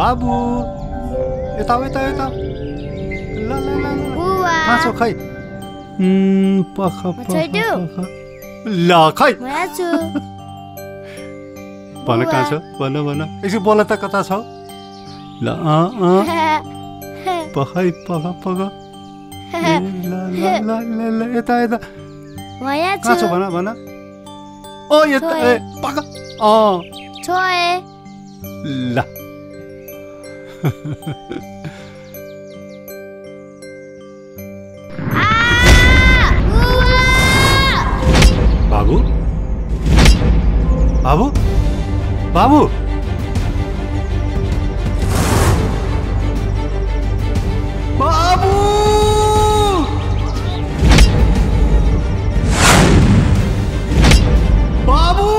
बाबु यता यता यता ल ल ल कहाँ छौ खै पख ल खै भन कहाँ छ भन भन एकछिन बोल त कता छौ ल पखै पख पख ल ल ल ल यता यता कहाँ छौ भन भन ओ यता ए पख छोए ल बाबु बाबु बाबु बाबु बाबु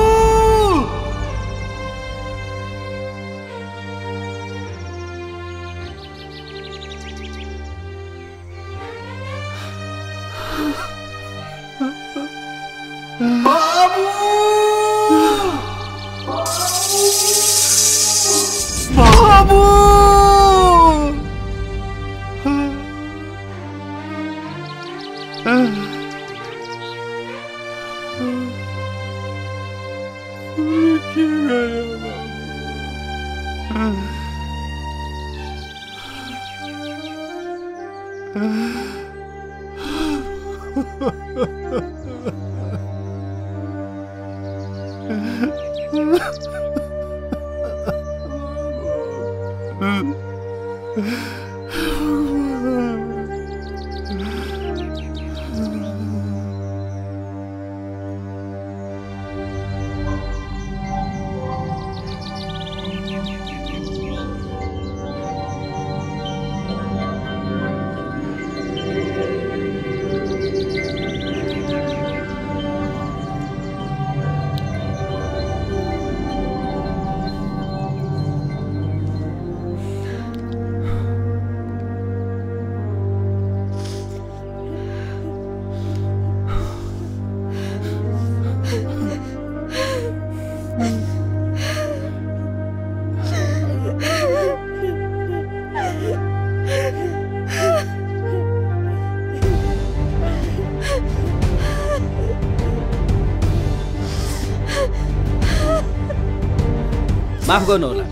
माफ गर्नुहोला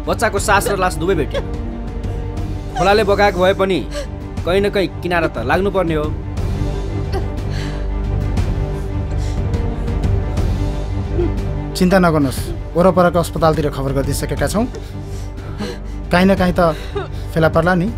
बच्चाको सास र लास दुवै भेट्यो खोलाले बगाएको भए पनि कहीँ न कहीँ किनारा त लाग्नुपर्ने हो चिन्ता नगर्नुहोस् वरपरको अस्पतालतिर खबर गरिदिइसकेका छौँ काहीँ न काहीँ त फेला पर्ला नि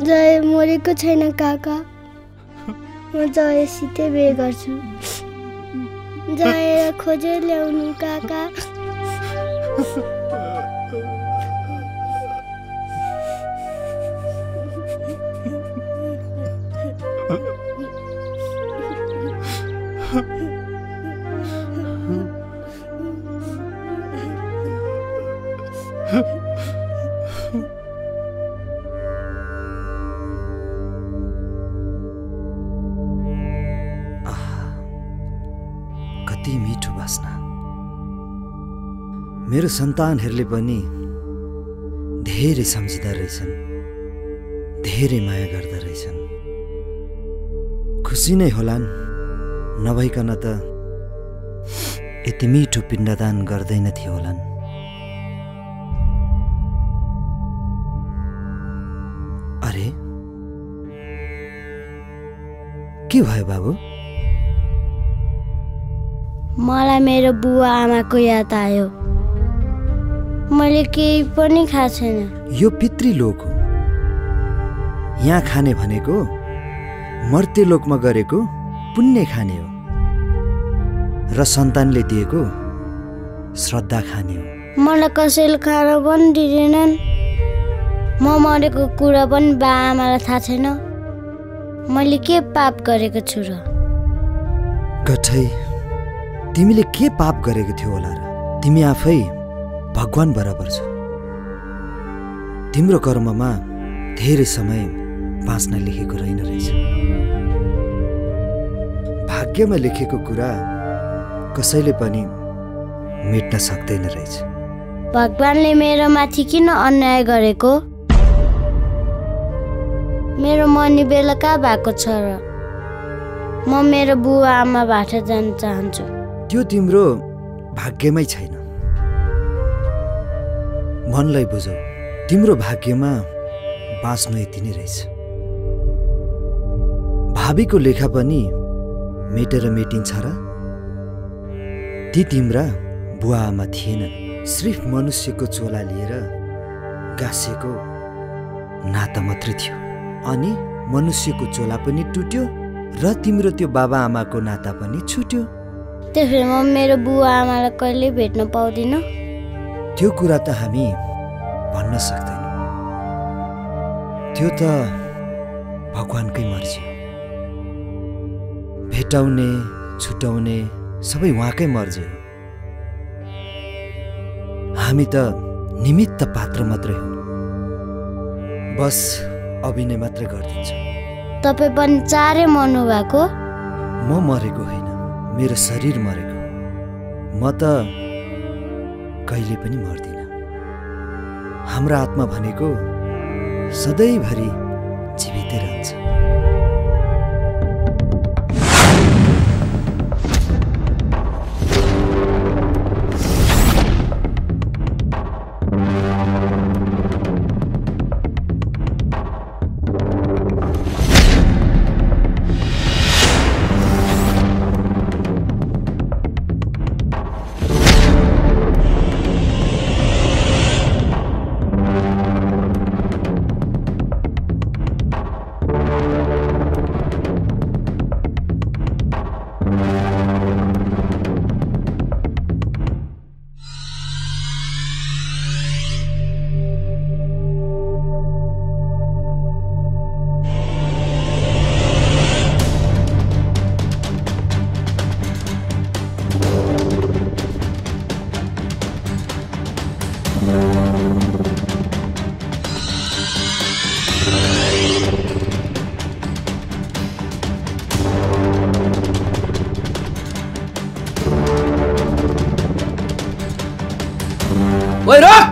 जय मरेको छैन काका म जयसितै बिहे गर्छु जय खोजेर ल्याउनु काका कति मिठो बास्ना मेरो सन्तानहरूले पनि धेरै सम्झिँदा रहेछन् धेरै माया गर्दा रहेछन् खुसी नै होलान् नभइकन त यति मिठो पिण्डदान गर्दैनथे होलान् अरे के भयो बाबु मलाई मेरो बुवा आमाको याद आयो मैले केही पनि खाएको छैन यो पितृलोक हो यहाँ खाने भनेको मर्त्यलोकमा गरेको पुण्य खाने हो र सन्तानले दिएको श्रद्धा खाने हो मलाई कसैले खान पनि दिँदैनन् म मरेको कुरा पनि बा आमालाई थाहा छैन। मैले के पाप गरेको छु र? गठै तिमीले के पाप गरेको थियो होला र? तिमी आफै भगवान बराबर छौ। तिम्रो कर्ममा धेरै समय बाँच्न लेखेको रहेन रहेछ। भाग्यमा लेखेको कुरा कसैले पनि मेट्न सक्दैन रहेछ। भगवानले मेरो माथि किन अन्याय गरेको? मेरो मर्ने बेला कहाँ भएको छ र? म मेरो बुवा आमा बाट जान चाहन्छु। त्यो तिम्रो भाग्यमै छैन। मनलाई बुझौ, तिम्रो भाग्यमा बाँच्नु यति नै रहेछ। भावीको लेखा पनि मेटेर मेटिन्छ र? ती तिम्रा बुवा आमा थिएनन्। सिर्फ मनुष्यको चोला लिएर गाँसेको नाता मात्रै थियो। अनि मनुष्यको चोला पनि टुट्यो र तिम्रो त्यो बाबा आमाको नाता पनि छुट्यो। त्यसैले म मेरो बुवा आमालाई कहिल्यै भेट्न पाउँदिनँ। त्यो कुरा त हामी भन्न सक्दैनौँ। त्यो त भगवानकै मर्जी हो। भेटाउने छुटाउने सबै उहाँकै मर्जी हो। हामी त निमित्त पात्र मात्रै हो। बस अभिनय मात्रै गरिदिन्छ। तपाईँ पनि चाँडै मर्नु भएको? म मरेको होइन, मेरो शरीर मरेको। म त कहिले पनि मर्दिनँ। हाम्रो आत्मा भनेको सधैँभरि जीवितै रहन्छ। ओइ रोक!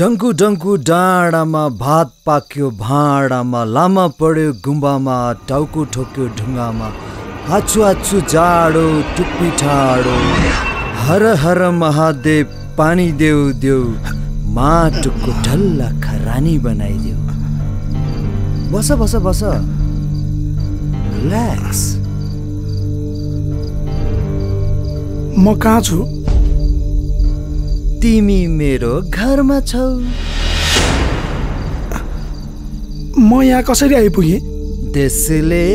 डङ्कु डङ्कु डाँडामा भात पाक्यो भाँडामा, लामा पढ्यो गुम्बामा, टाउको ठोक्यो ढुङ्गामा, आछु आछु जाडो टुप्पी ठाडो, हर हर महादेव पानी देऊ देऊ, माटोको ढल्ला खरानी बनाइदेऊ। बस बस बस, रिल्याक्स। म कहाँ छु? तिमी मेरो घरमा छौ। म यहाँ कसरी आइपुगे? त्यसले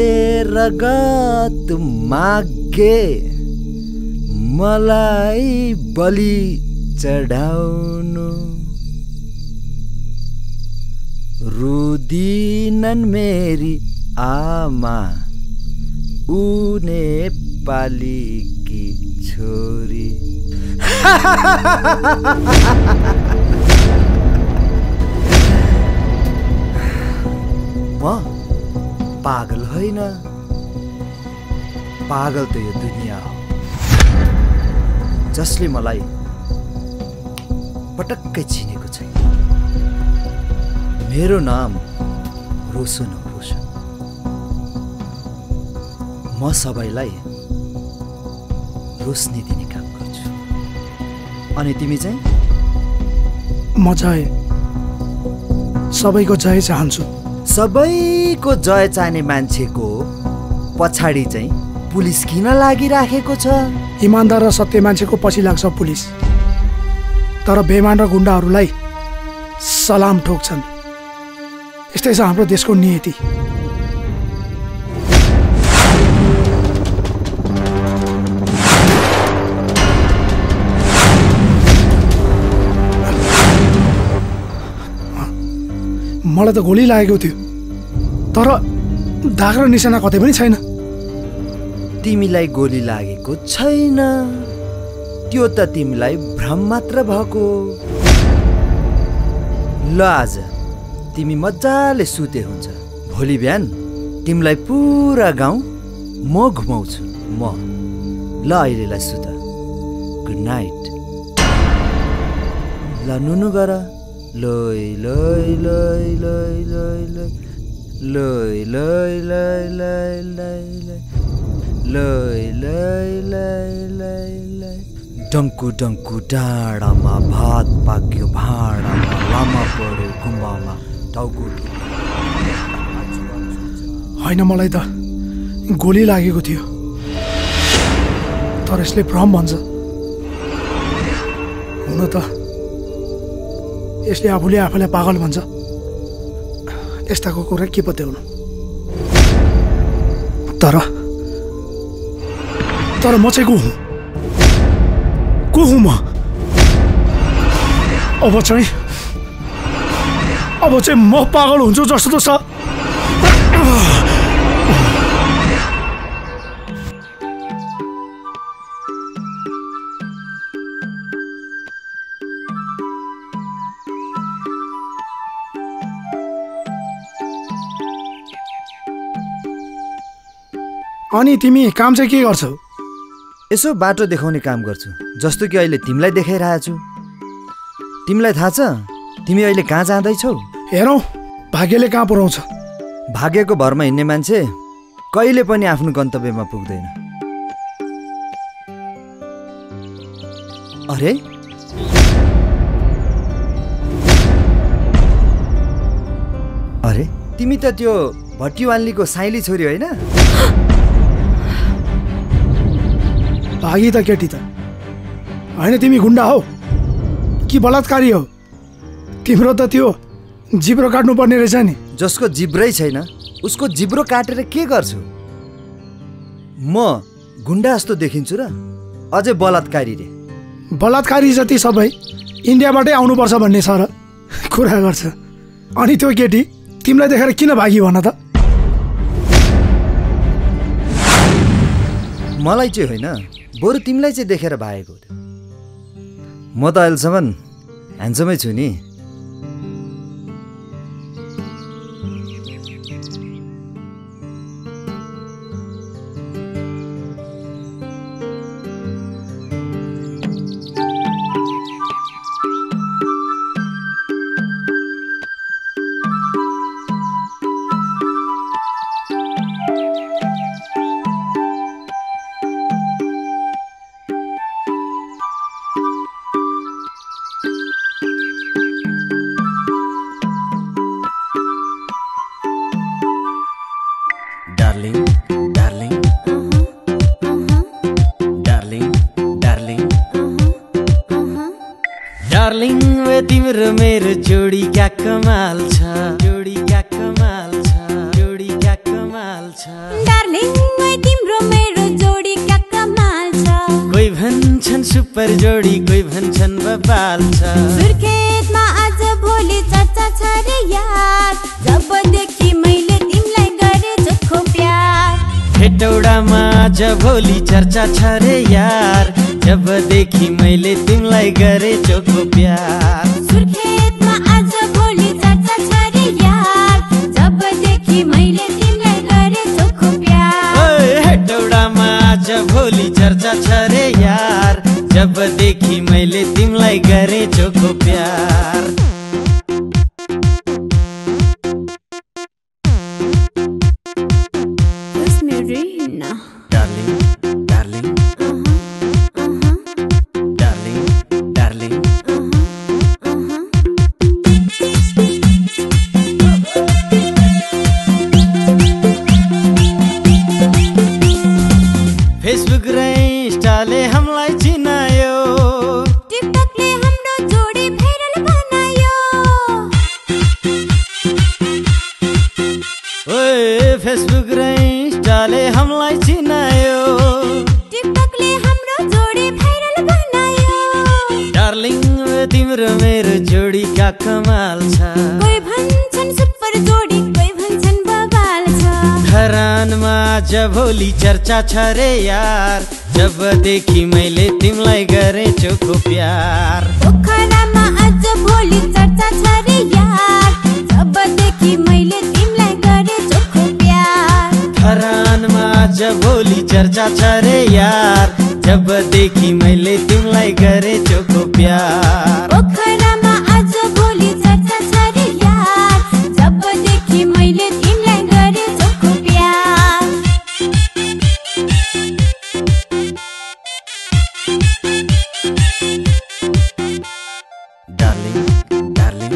रगत मागे मलाई बलि चढाउनु, रुदिनन् मेरी आमा उने पालीकी छोरी। म पागल होइन, पागल त यो दुनिया हो जसले मलाई पटक्कै चिनेको छैन। मेरो नाम रोशन हो, रोशन। म सबैलाई रोशनी दिने काम गर्छु। अनि तिमी चाहिँ? म जय, सबैको जय चाहन्छु। सबैको जय चाहने मान्छेको पछाडि चाहिँ पुलिस किन लागिराखेको छ? इमानदार र सत्य मान्छेको पछि लाग्छ पुलिस, तर बेइमान र गुण्डाहरूलाई सलाम ठोक्छन्। यस्तै छ हाम्रो देशको नियति। मलाई त गोली लागेको थियो, तर दाग र निशाना कतै पनि छैन। तिमीलाई गोली लागेको छैन, त्यो त तिमीलाई भ्रम मात्र भएको। ल आज तिमी मजाले सुते हुन्छ, भोलि बिहान तिमीलाई पुरा गाउँ म घुमाउँछु म। ल अहिलेलाई सुत, गुड नाइट। ल नुनु गर, लोइ लोइ लोइ लोइ लोइ लोइ लोइ लोइ लोइ लोइ लोइ लोइ लोइ लोइ लोइ। डङ्कु डङ्कु डाँडामा भात पाक्यो भाँडामा, लामा पढ्यो गुम्बामा टाउको। होइन, मलाई त गोली लागेको थियो, तर यसले भ्रम भन्छ। हुन त यसले आफूले आफूलाई पागल भन्छ। यस्ताको कुरा के पत्याउनु। तर म चाहिँ को हुँ म? अब चाहिँ म पागल हुन्छु जस्तो त छ। अनि तिमी काम चाहिँ के गर्छौ? यसो बाटो देखाउने काम गर्छु, जस्तो कि अहिले तिमीलाई देखाइरहेको छु। तिमीलाई थाहा छ तिमी अहिले कहाँ जाँदैछौ? हेरौ, भाग्यले कहाँ पुर्याउँछ। भाग्यको भरमा हिँड्ने मान्छे कहिले पनि आफ्नो गन्तव्यमा पुग्दैन। अरे अरे तिमी त त्यो भट्टीवालीको साइली छोरी होइन? भागी त केटी त होइन। तिमी गुण्डा हो कि बलात्कारी हो? तिम्रो त त्यो जिब्रो काट्नु पर्ने रहेछ नि। जसको जिब्रै छैन उसको जिब्रो काटेर के गर्छु? म गुण्डा जस्तो देखिन्छु र? अझै बलात्कारी रे। बलात्कारी जति सबै इन्डियाबाटै आउनुपर्छ भन्ने छ र कुरा गर्छ। अनि त्यो केटी तिमीलाई देखेर किन भागी भन त? मलाई चाहिँ होइन, बरु तिमीलाई चाहिँ देखेर भागेको थियो। म त अहिलेसम्म ह्यान्डसमै छु नि। डार्लिङ वे तिम्रो मेरो जोडी क्या कमाल छ, जोडी क्या कमाल छ, जोडी क्या कमाल छ। डार्लिङ वे तिम्रो मेरो जोडी क्या कमाल छ। कोही भन्छन् सुपर जोडी, कोही भन्छन् बबाल छ। सुर्खेतमा आज भोलि चर्चा छ रे यार, जबदेखि मैले तिमीलाई गरे चोखो प्यार। हेटौडामा आज भोलि चर्चा छ रे यार, जबदेखि मैले तिमीलाई गरे चोखो प्यार। सुर्खेतमा आज भोलि चर्चा छ रे यार, जबदेखि मैले तिमीलाई गरे चोखो प्यार। हेटौडामा आज भोलि चर्चा छ रे यार, जबदेखि मैले तिमीलाई गरे चोखो प्यार। तिम्रो मेरो जोडी क्या कमाल छ कोही भन्छन् सुपर जोडी कोही भन्छन् बवाल छ धरानमा आज भोलि चर्चा छ रे यार जबदेखि मैले तिमीलाई गरे चोखो प्यार पोखरामा आज भोलि चर्चा छ रे यार जबदेखि मैले तिमीलाई गरे चोखो प्यार धरानमा आज भोलि चर्चा छ रे यार जबदेखि मैले तिमीलाई गरे चोखो प्यार पोखरामा आज भोलि चर्चा छ रे यार जबदेखि मैले तिमीलाई गरे चोखो प्यार डार्लिङ डार्लिङ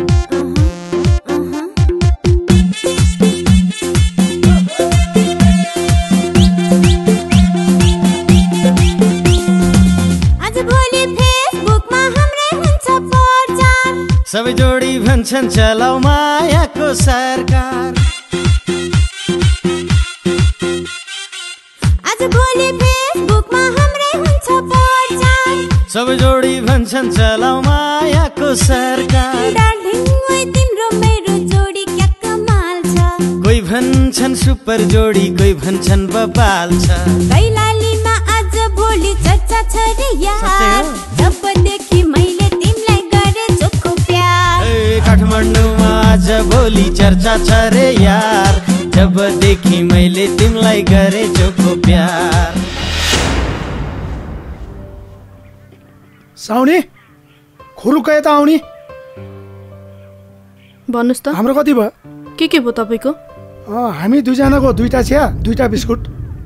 आज भोलि फेसबुकमा हाम्रै हुन्छ प्रचार सबै जोडी भन्छन् चलाउ मायाको सरकार आज भोलि फेसबुकमा हाम्रै हुन्छ प्रचार सबै जोडी भन्छन् चलाउ मायाको सरकार डार्लिङ ओइ तिम्रो मेरो जोडी क्या कमाल छ कोही भन्छन् सुपर जोडी कोही भन्छन् बबाल छ कैलालीमा आज भोलि चर्चा छ रे यार साँच्चै हो? जबदेखि मैले तिमीलाई गरे चोखो प्यार ए काठमाडौँमा आज भोलि चर्चा छ रे यार जबदेखि मैले तिमीलाई गरे चोखो प्यार साउनी खुरुक्क यता आउनी भन्नुहोस् त हाम्रो कति भयो के भयो तपाईँको हामी दुईजनाको 2टा चिया 2टा बिस्कुट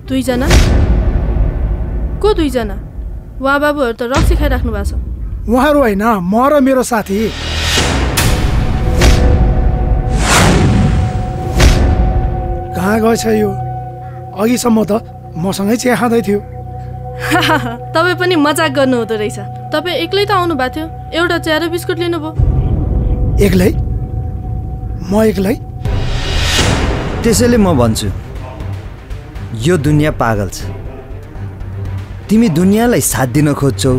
2जना को 2जना वा बाबुहरू त रक्सी खाइराख्नु भएको छ उहाँहरू होइन म र मेरो साथी कहाँ गएछ यो अघिसम्म त मसँगै चिया खाँदै थियो तपाईँ पनि मजाक गर्नु हुँदो रहेछ तपाईँ एक्लै त आउनु भएको थियो एउटा चिया र बिस्कुट लिनुभयो एक्लै म एक्लै त्यसैले म भन्छु यो दुनियाँ पागल छ तिमी दुनियाँलाई साथ दिन खोज्छौ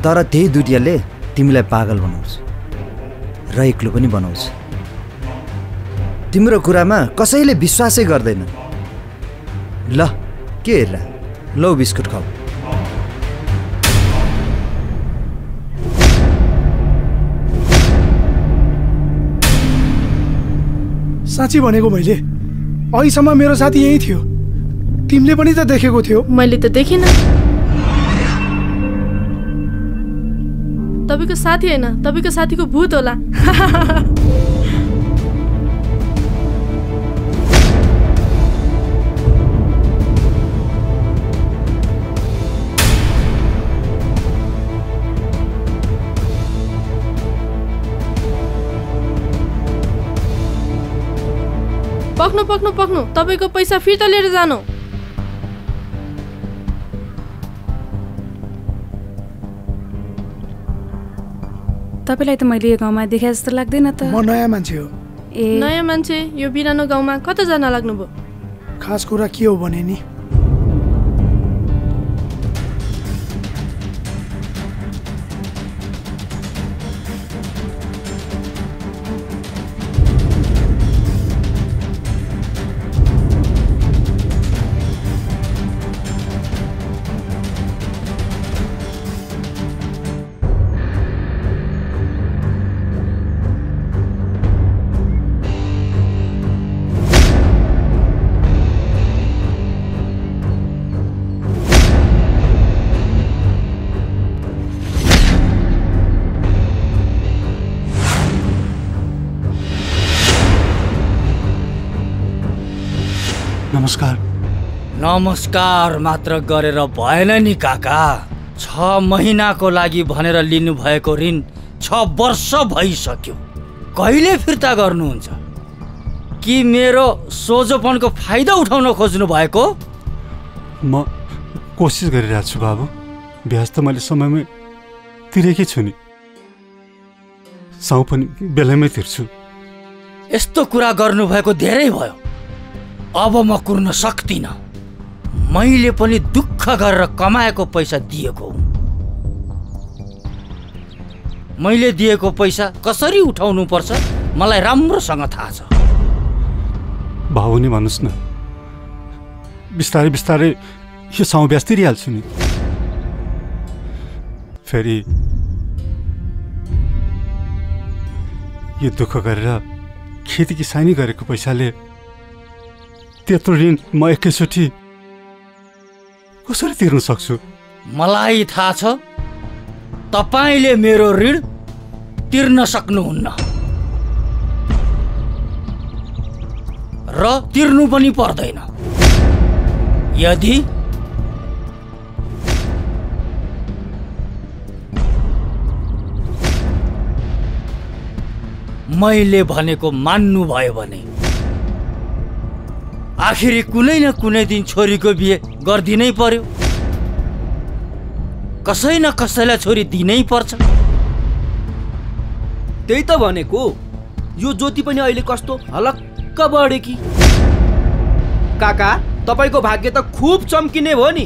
तर त्यही दुनियाँले तिमीलाई पागल बनाउँछ र एक्लो पनि बनाउँछ तिम्रो कुरामा कसैले विश्वासै गर्दैन ल के हेर्ला लौ बिस्कुट खाऊ साँच्ची भनेको मैले अहिलेसम्म मेरो साथी यही थियो तिमीले पनि त देखेको थियो मैले त देखिनँ तपाईँको साथी होइन तपाईँको साथीको भूत होला पक्नु पक्नु पक्नु तपाईँको पैसा फिर्ता लिएर जानु तपाईँलाई त मैले यो गाउँमा देखे जस्तो लाग्दैन त म नयाँ मान्छे हो ए नयाँ मान्छे यो बिरानो गाउँमा कताजना लाग्नुभयो खास कुरा के हो भने नि नमस्कार नमस्कार मात्र गरेर भएन नि काका 6 महिनाको लागि भनेर लिनुभएको ऋण 6 वर्ष भइसक्यो कहिले फिर्ता गर्नुहुन्छ कि मेरो सोझोपनको फाइदा उठाउन खोज्नु भएको म कोसिस गरिरहेको छु बाबु ब्याज त मैले समयमै तिरेकै छु नि साउ पनि बेलैमै तिर्छु यस्तो कुरा गर्नुभएको धेरै भयो अब म कुर्न सक्दिनँ मैले पनि दुःख गरेर कमाएको पैसा दिएको हुँ मैले दिएको पैसा कसरी उठाउनु पर्छ मलाई राम्रोसँग थाहा छ। भाउ नि भन्नुहोस् न, बिस्तारै बिस्तारै यो साउँ ब्याज तिरिहाल्छु नि। फेरि यो दुःख गरेर खेती किसानी गरेको पैसाले त्यत्रो ऋण म एकैचोटि कसरी तिर्न सक्छु? मलाई थाहा छ तपाईले मेरो ऋण तिर्न सक्नुहुन्न र तिर्नु पनि पर्दैन। यदि मैले भनेको मान्नु भयो भने आखिरी कुनै न कुनै दिन छोरीको बिहे गर्दिनै पर्यो। कसै न कसैलाई छोरी दिनै पर्छ। त्यही त भनेको, यो ज्योति पनि अहिले कस्तो हलक्क बढ्यो कि। काका, तपाईको भाग्य त खुब चम्किने भयो नि।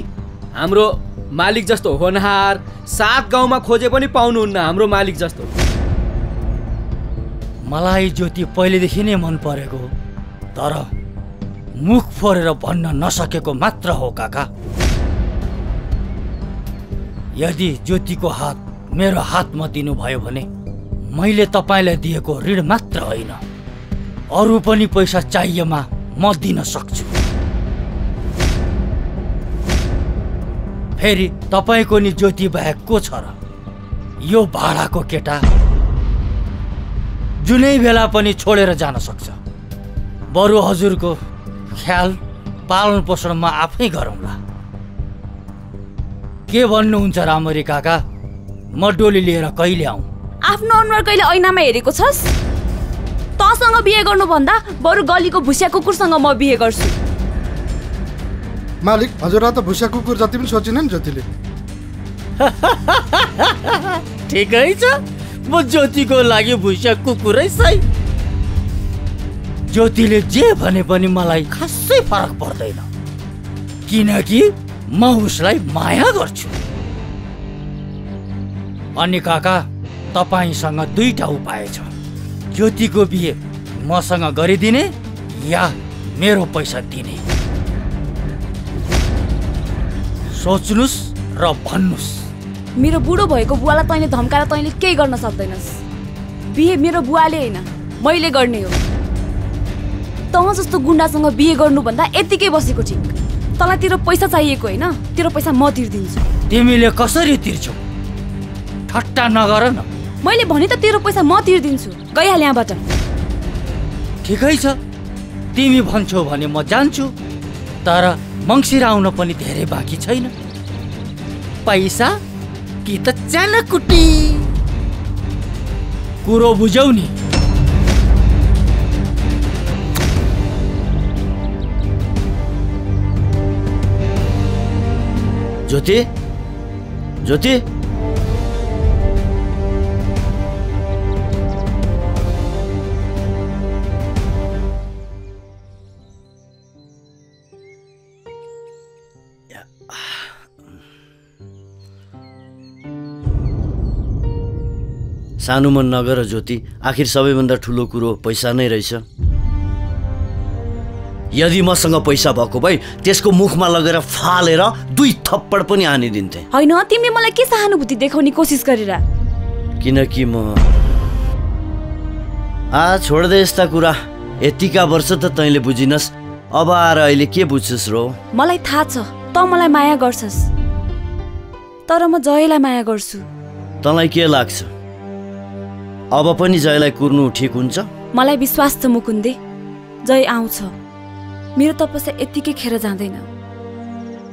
हाम्रो मालिक जस्तो होनहार 7 गाउँमा खोजे पनि पाउनुहुन्न हाम्रो मालिक जस्तो। मलाई ज्योति पहिलेदेखि नै मन परेको, तर मुख फोरेर भन्न नसकेको मात्र हो काका। यदि ज्योतिको हात मेरो हातमा दिनुभयो भने मैले तपाईलाई दिएको ऋण मात्र होइन, अरू पनि पैसा चाहिएमा म दिन सक्छु। फेरि तपाईको नि ज्योति बाहेक को छ र? यो भाडाको केटा जुनै बेला पनि छोडेर जान सक्छ। बरु हजुरको ख्याल पालन पोषण म आफै गरौँला। के भन्नुहुन्छ रामरी काका? म डोली लिएर कहिले आउँ? आफ्नो अनुहार कहिले ऐनामा हेरेको छस्? तँसँग बिहे गर्नुभन्दा बरु गलीको भुसिया कुकुरसँग म बिहे गर्छु। मालिक, हजुरलाई त भुसिया कुकुर जति पनि सोचिन नि ज्योतिले। ठिकै छ, म ज्योतिको लागि भुसिया कुकुरै सही। ज्योतिले जे भने पनि मलाई खासै फरक पर्दैन, किनकि म उसलाई माया गर्छु। अनि काका, तपाईसँग दुईटा उपाय छ। ज्योतिको बिहे मसँग गरिदिने या मेरो पैसा दिने। सोच्नुस् र भन्नुस्। मेरो बुढो भएको बुवालाई तैँले धम्काएर तैँले केही गर्न सक्दैनस्। बिहे मेरो बुवाले होइन, मैले गर्ने हो। तँ जस्तो गुन्डासँग बिहे गर्नुभन्दा यतिकै बसेको ठिक। तँलाई तेरो पैसा चाहिएको होइन, तेरो पैसा म तिर्दिन्छु। तिमीले कसरी तिर्छौ? ठट्टा नगर न। मैले भने त तेरो पैसा म तिर्दिन्छु। गइहाल यहाँबाट। ठिकै छ, तिमी भन्छौ भने म जान्छु, तर मङ्सिर आउन पनि धेरै बाँकी छैन। पैसा कि त चानाकुटी? कुरो बुझौ नि। ज्योति, ज्योति, सानो मन नगर ज्योति। आखिर सबैभन्दा ठुलो कुरो पैसा नै रहेछ। यदि मसँग पैसा भएको भए त्यसको मुखमा लगेर फालेर 2 थप्पड पनि हानिदिन्थे। होइन, तिमीले मलाई के सहानुभूति देखाउने कोसिस गरेर? किनकि म छोड्दै यस्ता कुरा। यतिका वर्ष त तैँले बुझिनस्, अब आएर अहिले के बुझ्छस् रो? मलाई थाहा छ त मलाई माया गर्छस्, तर म जयलाई माया गर्छु। तँलाई के लाग्छ अब पनि जयलाई कुर्नु ठिक हुन्छ? मलाई विश्वास छ मुकुन्दे, जय आउँछ। मेरो तपस्या यतिकै खेर जाँदैन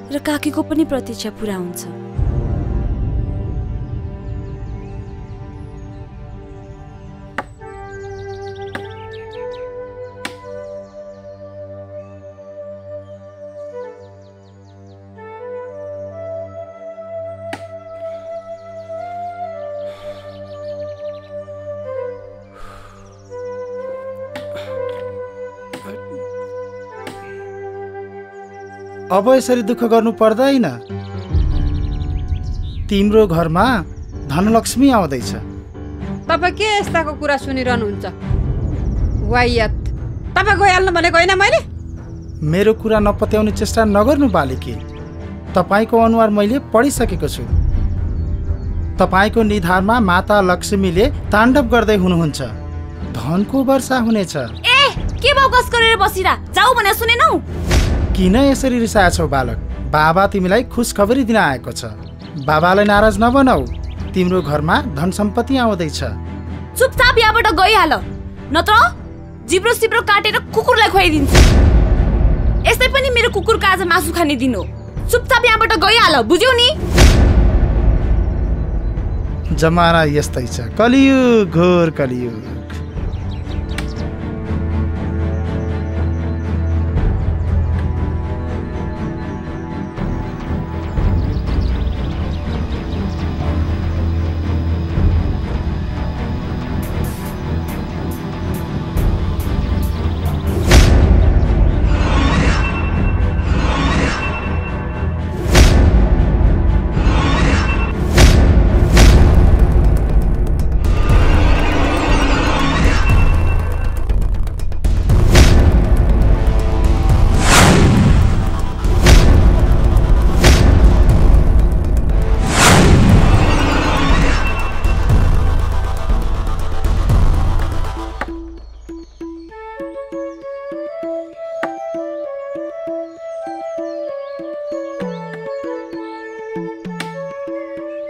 र काकीको पनि प्रतीक्षा पुरा हुन्छ। अब यसरी दुःख गर्नु पर्दैन। तिम्रो घरमा धनलक्ष्मी आउँदैछ। तपाईँ के यस्ताको कुरा सुनिरहनुहुन्छ? वाइयत, तपाईँ गइहाल्नु भनेको होइन मैले? मेरो कुरा नपत्याउने चेष्टा नगर्नु बालिके। तपाईँको अनुहार मैले पढिसकेको छु। तपाईँको निधारमा माता लक्ष्मीले ताण्डव गर्दै हुनुहुन्छ। धनको वर्षा हुनेछ। ए के बकस गरेर बसिरा जाऊ भने सुनेनौ? किन यसरी रिसाएछौ बालक? बाबा तिमीलाई खुसखबरी दिन आएको छ। बाबालाई नाराज नबनाऊ। तिम्रो घरमा धन सम्पत्ति आउँदैछ। चुपचाप यहाँबाट गइहाल, नत्र जिब्रो सिब्रो काटेर कुकुरलाई खुवाइदिन्छु। यस्तै पनि मेरो कुकुरको आज मासु खाने दिन हो। चुपचाप यहाँबाट गइहाल, बुझ्यौ नि? जमाना यस्तै छ, कलियुग, घोर कलियुग।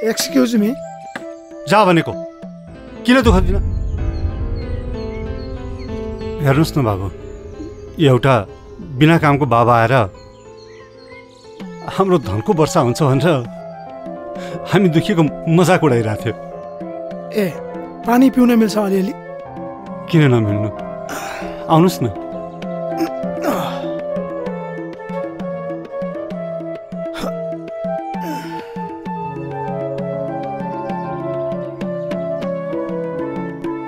Excuse me. जा भनेको किन दुःख दिन? हेर्नुहोस् न बाबु, एउटा बिना कामको बाबा आएर हाम्रो धनको वर्षा हुन्छ भनेर हामी दुखीको मजाक उडाइरहेको थियो। ए पानी पिउन मिल्छ अलिअलि? किन नमिल्नु, आउनुहोस् न।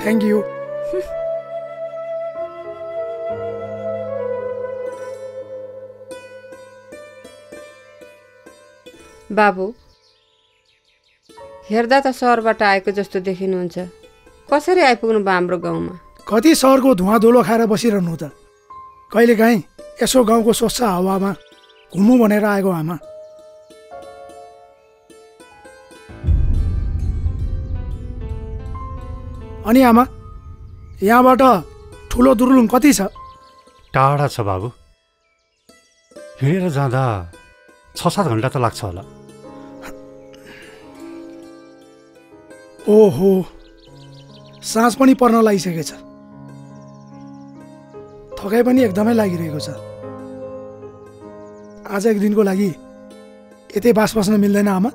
Thank you. बाबु, हेर्दा त सहरबाट आएको जस्तो देखिनुहुन्छ। कसरी आइपुग्नु भयो हाम्रो गाउँमा? कति सहरको धुवा धुलो खाएर बसिरहनु त? कहिलेकाहीँ यसो गाउँको स्वच्छ हावामा घुम्नु भनेर आएको आमा। अनि आमा, यहाँबाट ठुलो दुर्लुङ कति छ? टाढा छ बाबु, हिँडेर जाँदा 6-7 घन्टा त लाग्छ होला। ओहो, साँझ पनि पर्न लागिसकेछ। थकाइ पनि एकदमै लागिरहेको छ। आज एक दिनको लागि यतै बास बस्न मिल्दैन आमा?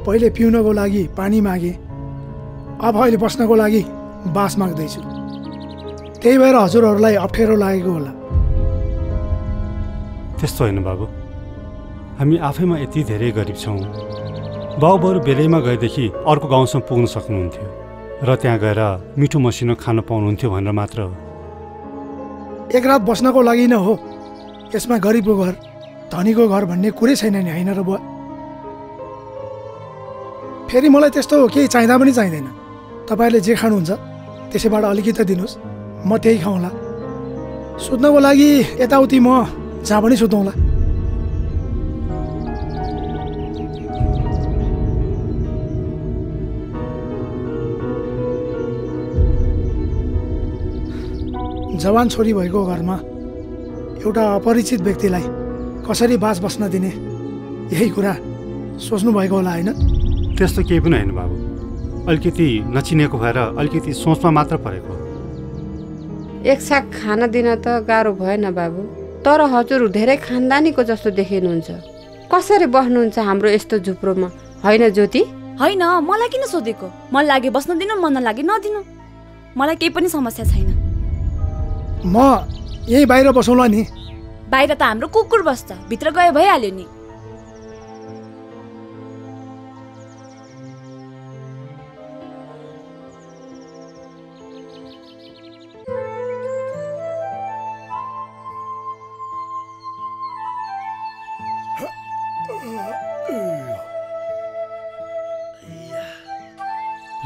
पहिले पिउनको लागि पानी मागे, अब अहिले बस्नको लागि बास माग्दैछु। त्यही भएर हजुरहरूलाई अप्ठ्यारो लागेको होला। त्यस्तो होइन बाबु, हामी आफैमा यति धेरै गरिब छौँ। बाउबाउ बेलैमा गएदेखि अर्को गाउँसम्म पुग्न सक्नुहुन्थ्यो र त्यहाँ गएर मिठो मसिनो खान पाउनुहुन्थ्यो भनेर मात्र हो। एक रात बस्नको लागि न हो। यसमा गरिबको घर धनीको घर भन्ने कुरै छैन नि, होइन र बुवा? फेरि मलाई त्यस्तो केही चाहिँदा पनि चाहिँदैन। तपाईँहरूले जे खानुहुन्छ त्यसैबाट अलिकति दिनुहोस्, म त्यही खाउँला। सुत्नको लागि यताउति म जहाँ पनि सुतौँला। जवान छोरी भएको घरमा एउटा अपरिचित व्यक्तिलाई कसरी बास बस्न दिने, यही कुरा सोच्नु भएको होला, होइन? त्यस्तो केही पनि होइन बाबु, अलिकति नचिनेको भएर अलिकति सोचमा मात्र परेको। एक साग खाना दिन त गाह्रो भएन बाबु, तर हजुर धेरै खानदानीको जस्तो देखिनुहुन्छ। कसरी बस्नुहुन्छ हाम्रो यस्तो झुप्रोमा, होइन ज्योति? होइन, मलाई किन सोधेको? मन लागे बस्न दिनु, मन नलागे नदिनु। मलाई केही पनि समस्या छैन। म यही बाहिर बसौँला नि। बाहिर त हाम्रो कुकुर बस्छ, भित्र गए भइहाल्यो नि।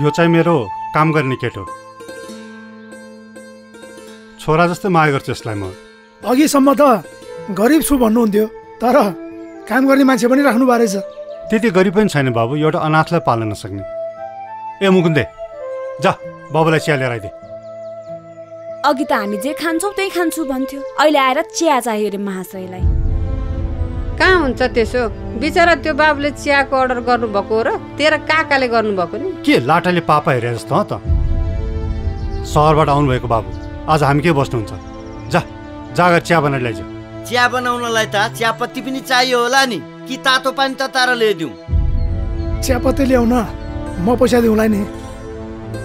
यो चाहिँ मेरो काम गर्ने केटो। छोरा जस्तै माया गर्छु यसलाई म। अघिसम्म त गरिब छु भन्नुहुन्थ्यो, तर काम गर्ने मान्छे पनि राख्नु भएको रहेछ। त्यति गरिब पनि छैन बाबु, एउटा अनाथलाई पाल्न नसक्ने। ए मुकुन्दे, जा बाबुलाई चिया लिएर आइदे। अघि त हामी जे खान्छौँ त्यही खान्छु भन्थ्यो, अहिले आएर चिया चाहियो अरे महाशयलाई। कहाँ हुन्छ त्यसो? बिचरा त्यो बाबुले चियाको अर्डर गर्नुभएको हो र तेरो काकाले गर्नुभएको नि? के लाटाले पापा हेरे जस्तो त? सहरबाट आउनुभएको बाबु, आज हामी के बस्नुहुन्छ? जा जागर चिया बनाएर ल्याइज। चिया बनाउनलाई त चियापत्ती पनि चाहियो होला नि, कि तातो पानी तताएर ल्याइदिउँ? चियापत्ती ल्याउन म पैसा दिउँला नि,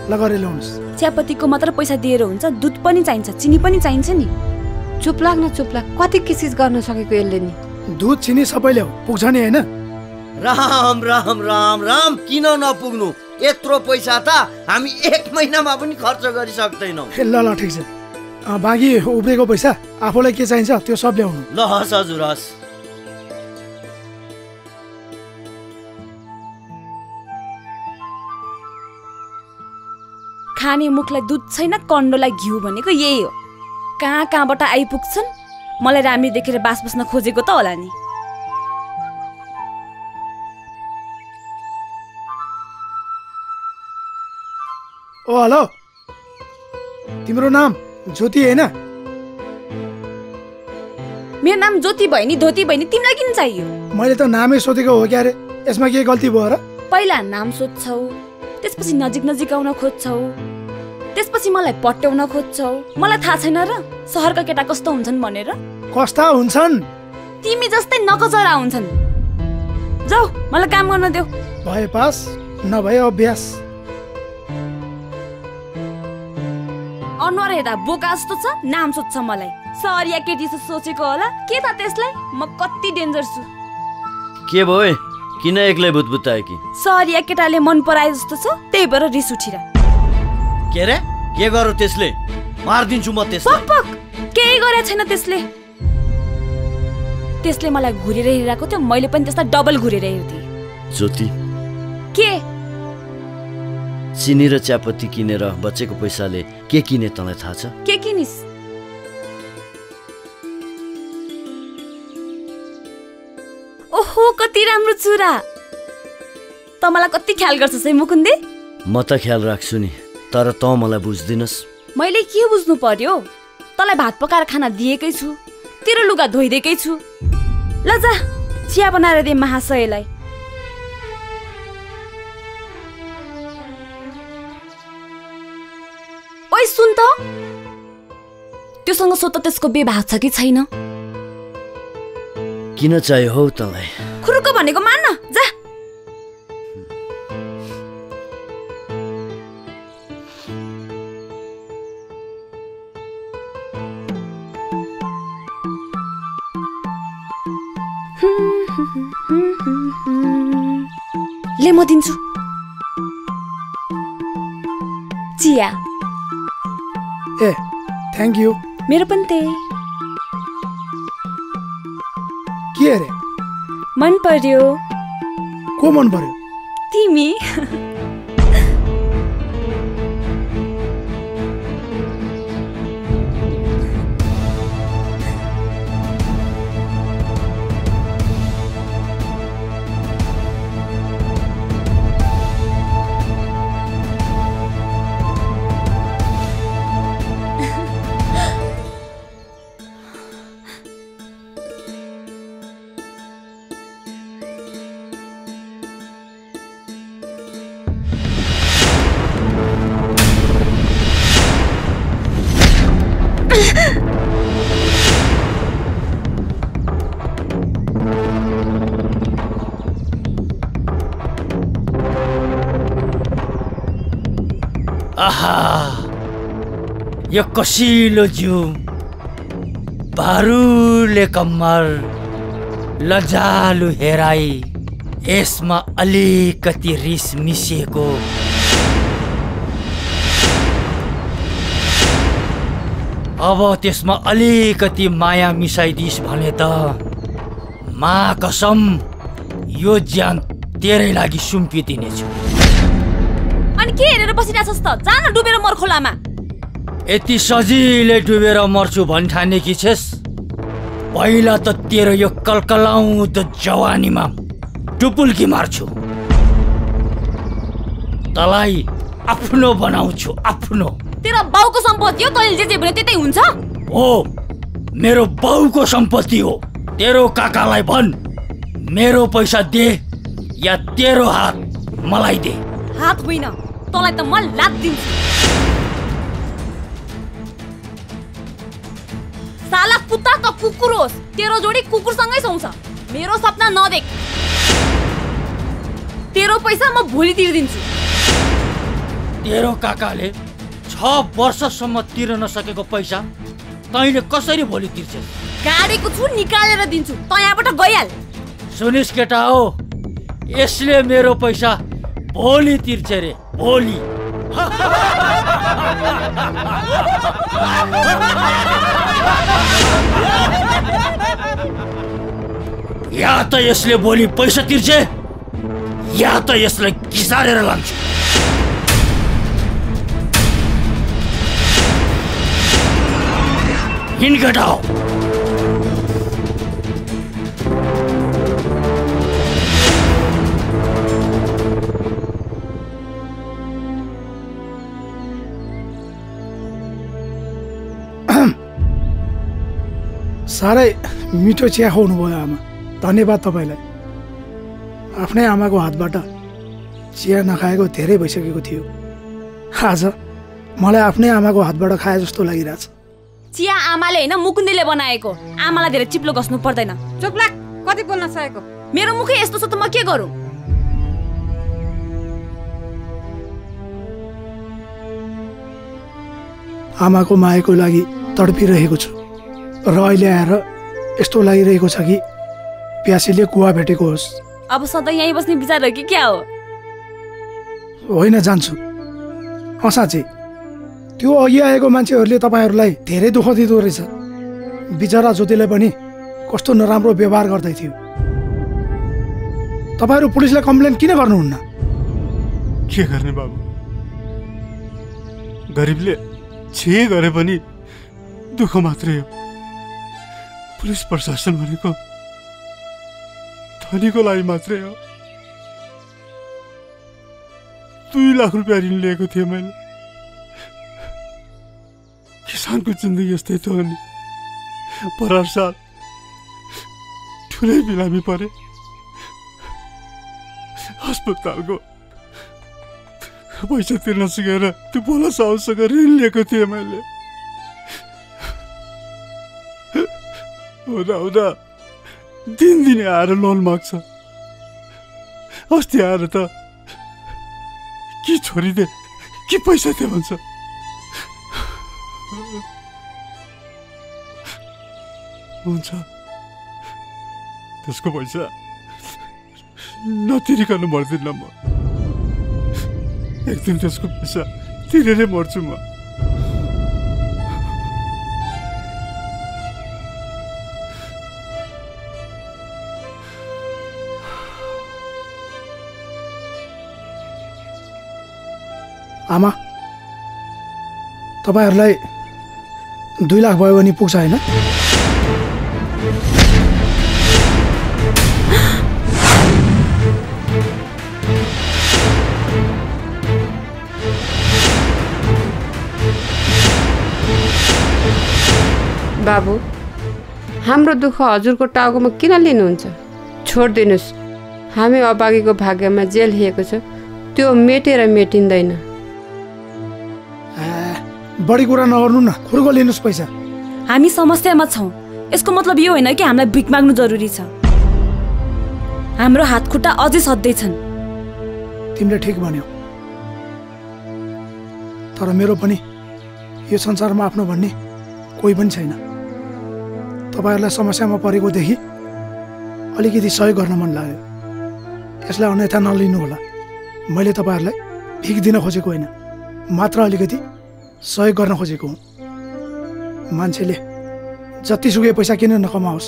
ल गरेर ल्याउनुहोस्। चियापत्तीको मात्र पैसा दिएर हुन्छ? दुध पनि चाहिन्छ, चिनी पनि चाहिन्छ नि। चुप लाग न, चुप लाग। कति किसिस गर्न सकेको यसले नि? दुध चिनी सबै ल्याऊ, पुग्छ नि होइन? राम राम राम राम, किन नपुग्नु? यत्रो पैसा त हामी 1 महिनामा पनि खर्च गरिसक्दैनौँ। ल ल ठिक छ, बाँकी उब्रेको पैसा आफूलाई के चाहिन्छ त्यो सब ल्याउनु। ल हस् हजुर हस्। खाने मुखलाई दुध छैन, कण्डोलाई घिउ भनेको यही हो। कहाँ कहाँबाट आइपुग्छन्, मलाई राम्री देखेर बास बस्न खोजेको त होला नि। ओ हेलो, तिम्रो नाम ज्योति होइन? मेरो नाम ज्योति भयो नि, धोती भयो नि, तिमीलाई किन चाहियो? मैले त नामै सोधेको हो क्या रे, यसमा के गल्ती भयो र? पहिला नाम सोध्छौ, त्यसपछि नजिक नजिक आउन खोज्छौ, त्यसपछि मलाई पट्याउन खोज्छौ। मलाई थाहा छैन र सहरका केटा कस्तो हुन्छन् भनेर? कस्ता हुन्छन्? तिमी जस्तै नकचरा हुन्छन्। जाऊ, मलाई काम गर्न देऊ। भए पास नभए अभ्यास। अनुहार हेर्दा बोका जस्तो छ, नाम सोध्छ मलाई। सहरिया केटी जस्तो सोचेको होला, के थाहा त्यसलाई म कति डेन्जर छु। के भयो? किन एक्लै भुतभुतायो कि? सहरिया केटाले मन पराए जस्तो छ, त्यही भएर रिस उठिरा। के रे? के गर्यो त्यसले? मार्दिन्छु म त्यसलाई। पक केही गरेको छैन त्यसले। त्यसले मलाई घुरेर हेरिरहेको थियो, मैले पनि त्यसलाई डबल घुरेर हेर्दिए। ज्योति, के? चिनी र चियापत्ती किनेर बचेको पैसाले के किने तँलाई थाहा छ? के किनिस्? ओहो, कति राम्रो चुरा। त मलाई कति ख्याल गर्छस् है मुकुन्दे? म त ख्याल राख्छु नि, तर तँ मलाई बुझ्दिनस्। मैले के बुझ्नु पर्यो? तँलाई भात पकाएर खाना दिएकै छु, तेरो लुगा धोइदिएकै छु। ल जा, चिया बनाएर दे महाशयलाई। ओइ सुन त, त्योसँग सोध त्यसको विवाह छ कि छैन? किन चाहियो हौ तँलाई? खुरुक्क भनेको मान न, जा। ले म दिन्छु चिया। ए थ्याङ्क यू। मेरो पनि त्यही। के अरे? मन पर्यो। को मन पर्यो? तिमी। आहा, यो कसिलो जिउ, बारुले कम्मर, लजालु हेराई, यसमा अलिकति रिस मिसिएको। अब त्यसमा अलिकति माया मिसाइदिस् भने त मा कसम यो ज्यान तेरै लागि सुम्पिदिनेछु। अनि के हेरेर बसिरहेछस् त? जान डुबेर मर खोलामा। यति सजिलै डुबेर मर्छु भन्ठानेकी छेस? पहिला त तेरो यो कलकलाउँदो जवानीमा डुबुल्की मार्छु। तलाई आफ्नो बनाउँछु, आफ्नो। तेरो बाउको सम्पत्ति हो, तैँले जे भने त्यतै हुन्छ? हो, मेरो बाउको सम्पत्ति हो। तेरो काकालाई भन् मेरो पैसा दे या तेरो हात मलाई दे। हात होइन, तँलाई त म लात दिन्छु। साला कुत्ता त कुकुर होस्, तेरो जोडी कुकुरसँगै सुहाउँछ। मेरो सपना नदेख। तेरो पैसा म भोलि तिर्दिन्छु। तेरो काकाले 6 वर्षसम्म तिर्न नसकेको पैसा तैँले कसरी भोलि तिर्छस्? गाडीको छु निकालेर दिन्छु, त यहाँबाट गइहाल। सुनिस् केटा हो, यसले मेरो पैसा भोलि तिर्छ रे, भोलि। या त यसले भोलि पैसा तिर्छ या त यसलाई घिसारेर लान्छु। हिँड केटा हो। साह्रै मिठो चिया खुवाउनु भयो आमा, धन्यवाद तपाईँलाई। आफ्नै आमाको हातबाट चिया नखाएको धेरै भइसकेको थियो। आज मलाई आफ्नै आमाको हातबाट खाए जस्तो लागिरहेछ। चिया आमाले होइन मुकुन्दले बनाएको, आमालाई धेरै चिप्लो घस्नु पर्दैन। चुप लाग, कति बोल्न सकेको? मेरो मुखै यस्तो छ त म के गरौँ? आमाको मायाको लागि तडपिरहेको छु र अहिले आएर यस्तो लागिरहेको छ कि प्यासीले कुवा भेटेको होस्। अब सधैँ यहीँ बस्ने विचार हो कि क्या हो? होइन, जान्छु। साँच्चै त्यो अघि आएको मान्छेहरूले तपाईँहरूलाई धेरै दुःख दिँदो रहेछ। बिचरा ज्योतिलाई पनि कस्तो नराम्रो व्यवहार गर्दै थियो। तपाईँहरू पुलिसलाई कम्प्लेन किन गर्नुहुन्न? के गर्ने बाबु, गरिबले जे गरे पनि दुःख मात्रै हो। पुलिस प्रशासन भनेको धनीको लागि मात्रै हो। 2 लाख रुपियाँ ऋण लिएको थिएँ मैले। किसानको जिन्दगी यस्तै त हो नि। पर साल ठुलै बिरामी परे। अस्पतालको पैसा तिर्न सकेर त्यो बोला साउसँग ऋण लिएको थिएँ मैले। हुँदा हुँदा दिनदिनै आएर लोन माग्छ। अस्ति आएर त के छोडिदे के पैसा थियो भन्छ। हुन्छ, त्यसको पैसा नतिरिकन मर्दिन म। एक दिन त्यसको पैसा तिरेरै मर्छु म। आमा, तपाईँहरूलाई 2 लाख भयो भने पुग्छ होइन? बाबु, हाम्रो दुःख हजुरको टाउकोमा किन लिनुहुन्छ? छोडिदिनुहोस्। हामी अभागीको भाग्यमा जे लेखेको छ त्यो मेटेर मेटिँदैन। बढी कुरा नगर्नु न, खुर्को लिनुहोस् पैसा। हामी समस्यामा छौँ, यसको मतलब यो होइन कि हामीलाई भिख माग्नु जरुरी छ। हाम्रो हात खुट्टा अझै सध्दैछन्। तिमीले ठिक भन्यौ, तर मेरो पनि यो संसारमा आफ्नो भन्ने कोही पनि छैन। तपाईँहरूलाई समस्यामा परेकोदेखि अलिकति सहयोग गर्न मन लाग्यो। यसलाई अन्यथा नलिनु होला। मैले तपाईँहरूलाई भिख दिन खोजेको होइन, मात्र अलिकति सहयोग गर्न खोजेको हुँ। मान्छेले जतिसुकै पैसा किन नकमाओस्,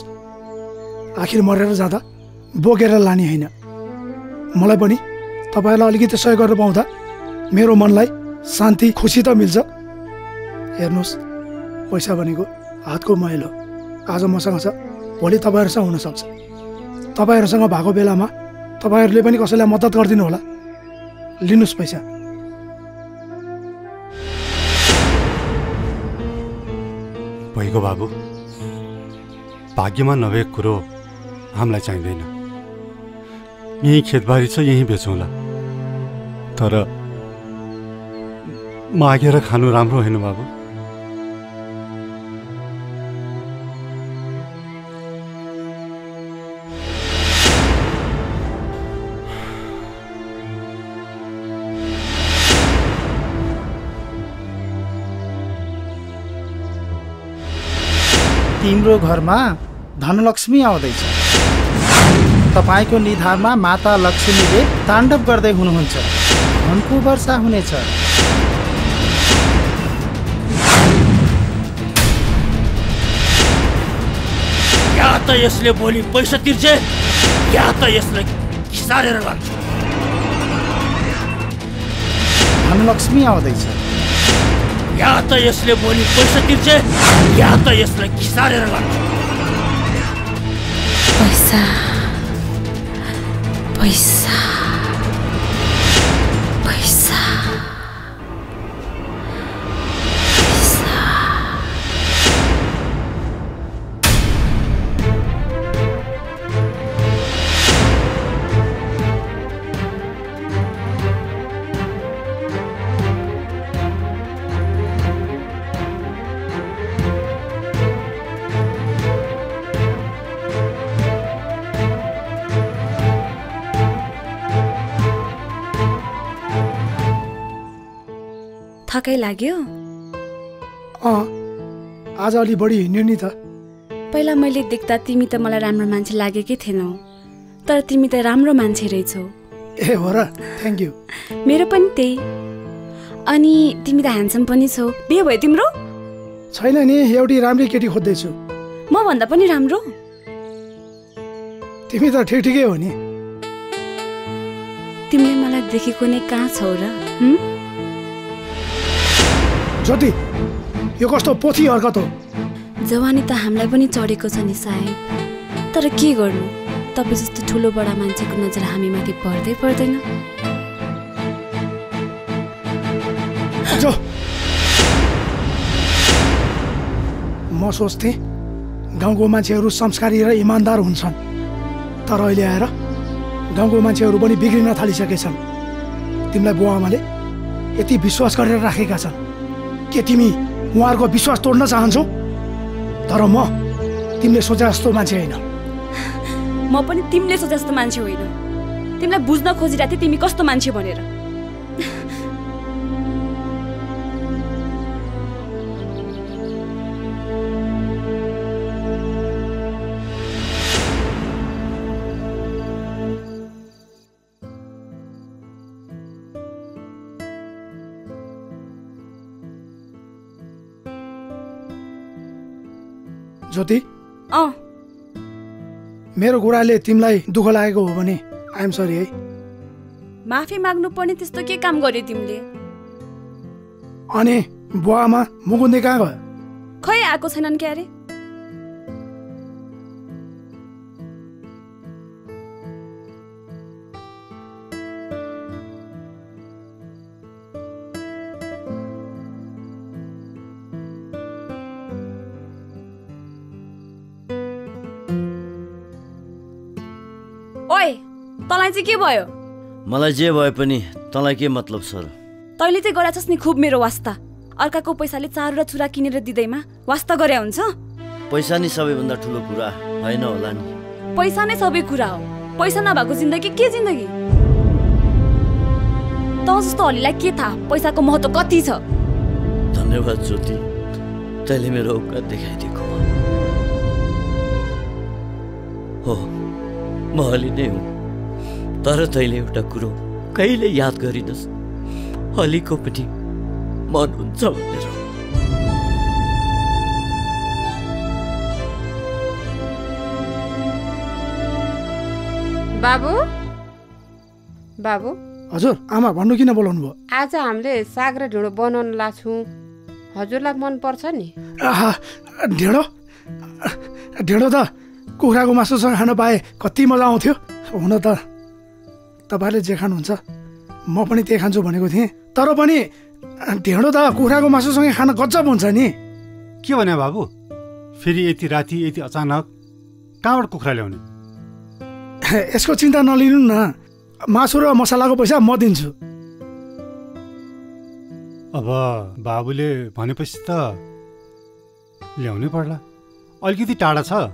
आखिर मरेर जाँदा बोकेर लाने होइन। मलाई पनि तपाईँहरूलाई अलिकति सहयोग गर्न पाउँदा मेरो मनलाई शान्ति खुसी त मिल्छ। हेर्नुहोस्, पैसा भनेको हातको मैलो। आज मसँग छ, भोलि तपाईँहरूसँग हुनसक्छ। तपाईँहरूसँग भएको बेलामा तपाईँहरूले पनि कसैलाई मद्दत गरिदिनु होला। लिनुहोस् पैसा। भइगयो बाबु, भाग्यमा नभएको कुरो हामीलाई चाहिँदैन। यहीँ खेतबारी छ, यहीँ बेचौँला। तर मागेर खानु राम्रो होइन बाबु। तिम्रो घरमा धनलक्ष्मी आउँदैछ। तपाईँको निधारमा माता लक्ष्मीले ताण्डव गर्दै हुनुहुन्छ। धनको वर्षा हुनेछ। या त यसले भोलि पैसा तिर्छे, या त यसलाई खिसारेर लाग्छ। धनलक्ष्मी आउँदैछ। या त यसले भोलि पैसा तिर्छे, या त यसलाई खिसारेर लाग्छ। पैसा पैसा पैसा थकै लाग्यो? आज अलि बढी हिँड्यो नि त। पहिला मैले देख्दा तिमी त मलाई राम्रो मान्छे लागेकै थिएनौ, तर तिमी त राम्रो मान्छे रहेछौ। ए हो र? Thank you. मेरो पनि त्यही। अनि तिमी त ह्यान्डसम पनि छौ। बिहे भयो तिम्रो? छैन नि, एउटी राम्री केटी खोज्दैछु। म भन्दा पनि राम्रो? तिमी त ठिकै हो नि। तिमीले मलाई देखेको नै कहाँ छौ र? ज्योति, यो कस्तो पोथी हरकत हो? जवानी त हामीलाई पनि चढेको छ नि सायद, तर के गर्नु, तपाईँ जस्तो ठुलो बडा मान्छेको नजर हामी माथि पर्दै पर्दैन। म सोच्थेँ गाउँको मान्छेहरू संस्कारी र इमान्दार हुन्छन्, तर अहिले आएर गाउँको मान्छेहरू पनि बिग्रिन थालिसकेछन्। तिमीलाई बुवा आमाले यति विश्वास गरेर राखेका छन् के तिमी उहाँहरूको विश्वास तोड्न चाहन्छौ? तर म तिमीले सोचे जस्तो मान्छे होइन। म पनि तिमीले सोचे जस्तो मान्छे होइन। तिमीलाई बुझ्न खोजिरहेको थिएँ तिमी कस्तो मान्छे भनेर। ज्योति, मेरो कुराले तिमीलाई दुःख लागेको हो भने आइएम सरी है। माफी माग्नु पर्ने त्यस्तो के काम गर्यो तिमीले? अनि बुवामा मुकुन्दे कहाँ गयो? खै आएको छैनन् क्या अरे? तँलाई चाहिँ के भयो? मलाई जे भए पनि तँलाई के मतलब छ र? तैँले चाहिँ गराछस् नि खुब मेरो वास्ता। अर्काको पैसाले चारो र चुरा किनेर दिँदैमा वास्ता गरे हुन्छ? पैसा नै सबैभन्दा ठुलो कुरा होइन होला नि। पैसा नै सबै कुरा हो। पैसा नभएको जिन्दगी के जिन्दगी? त जस्तो हलीलाई के थाहा पैसाको महत्त्व कति छ? धन्यवाद ज्योति, तैँले मेरो औकात देखाइदिएको हो। म हली नै हुँ, तर तैँले एउटा कुरो कहिले याद गरिनस्, हलीको पनि मन हुन्छ भनेर। बाबु बाबु हजुर आमा भन्नु किन बोलाउनु भयो? आज हामीले साग र ढिँडो बनाउन लाग्छौँ, हजुरलाई मन पर्छ नि? आहा, ढिँडो ढिँडो त कुखुराको मासुसँग खान पाए कति मजा आउँथ्यो। हुन त तपाईँले जे खानुहुन्छ म पनि त्यही खान्छु भनेको थिएँ, तर पनि ढिँडो त कुखुराको मासुसँगै खान गजब हुन्छ नि। के भने बाबु, फेरि यति राति यति अचानक कहाँबाट कुखुरा ल्याउने? यसको चिन्ता नलिनु न, मासु र मसलाको पैसा म दिन्छु। अब बाबुले भनेपछि त ल्याउनै पर्ला। अलिकति टाढा छ,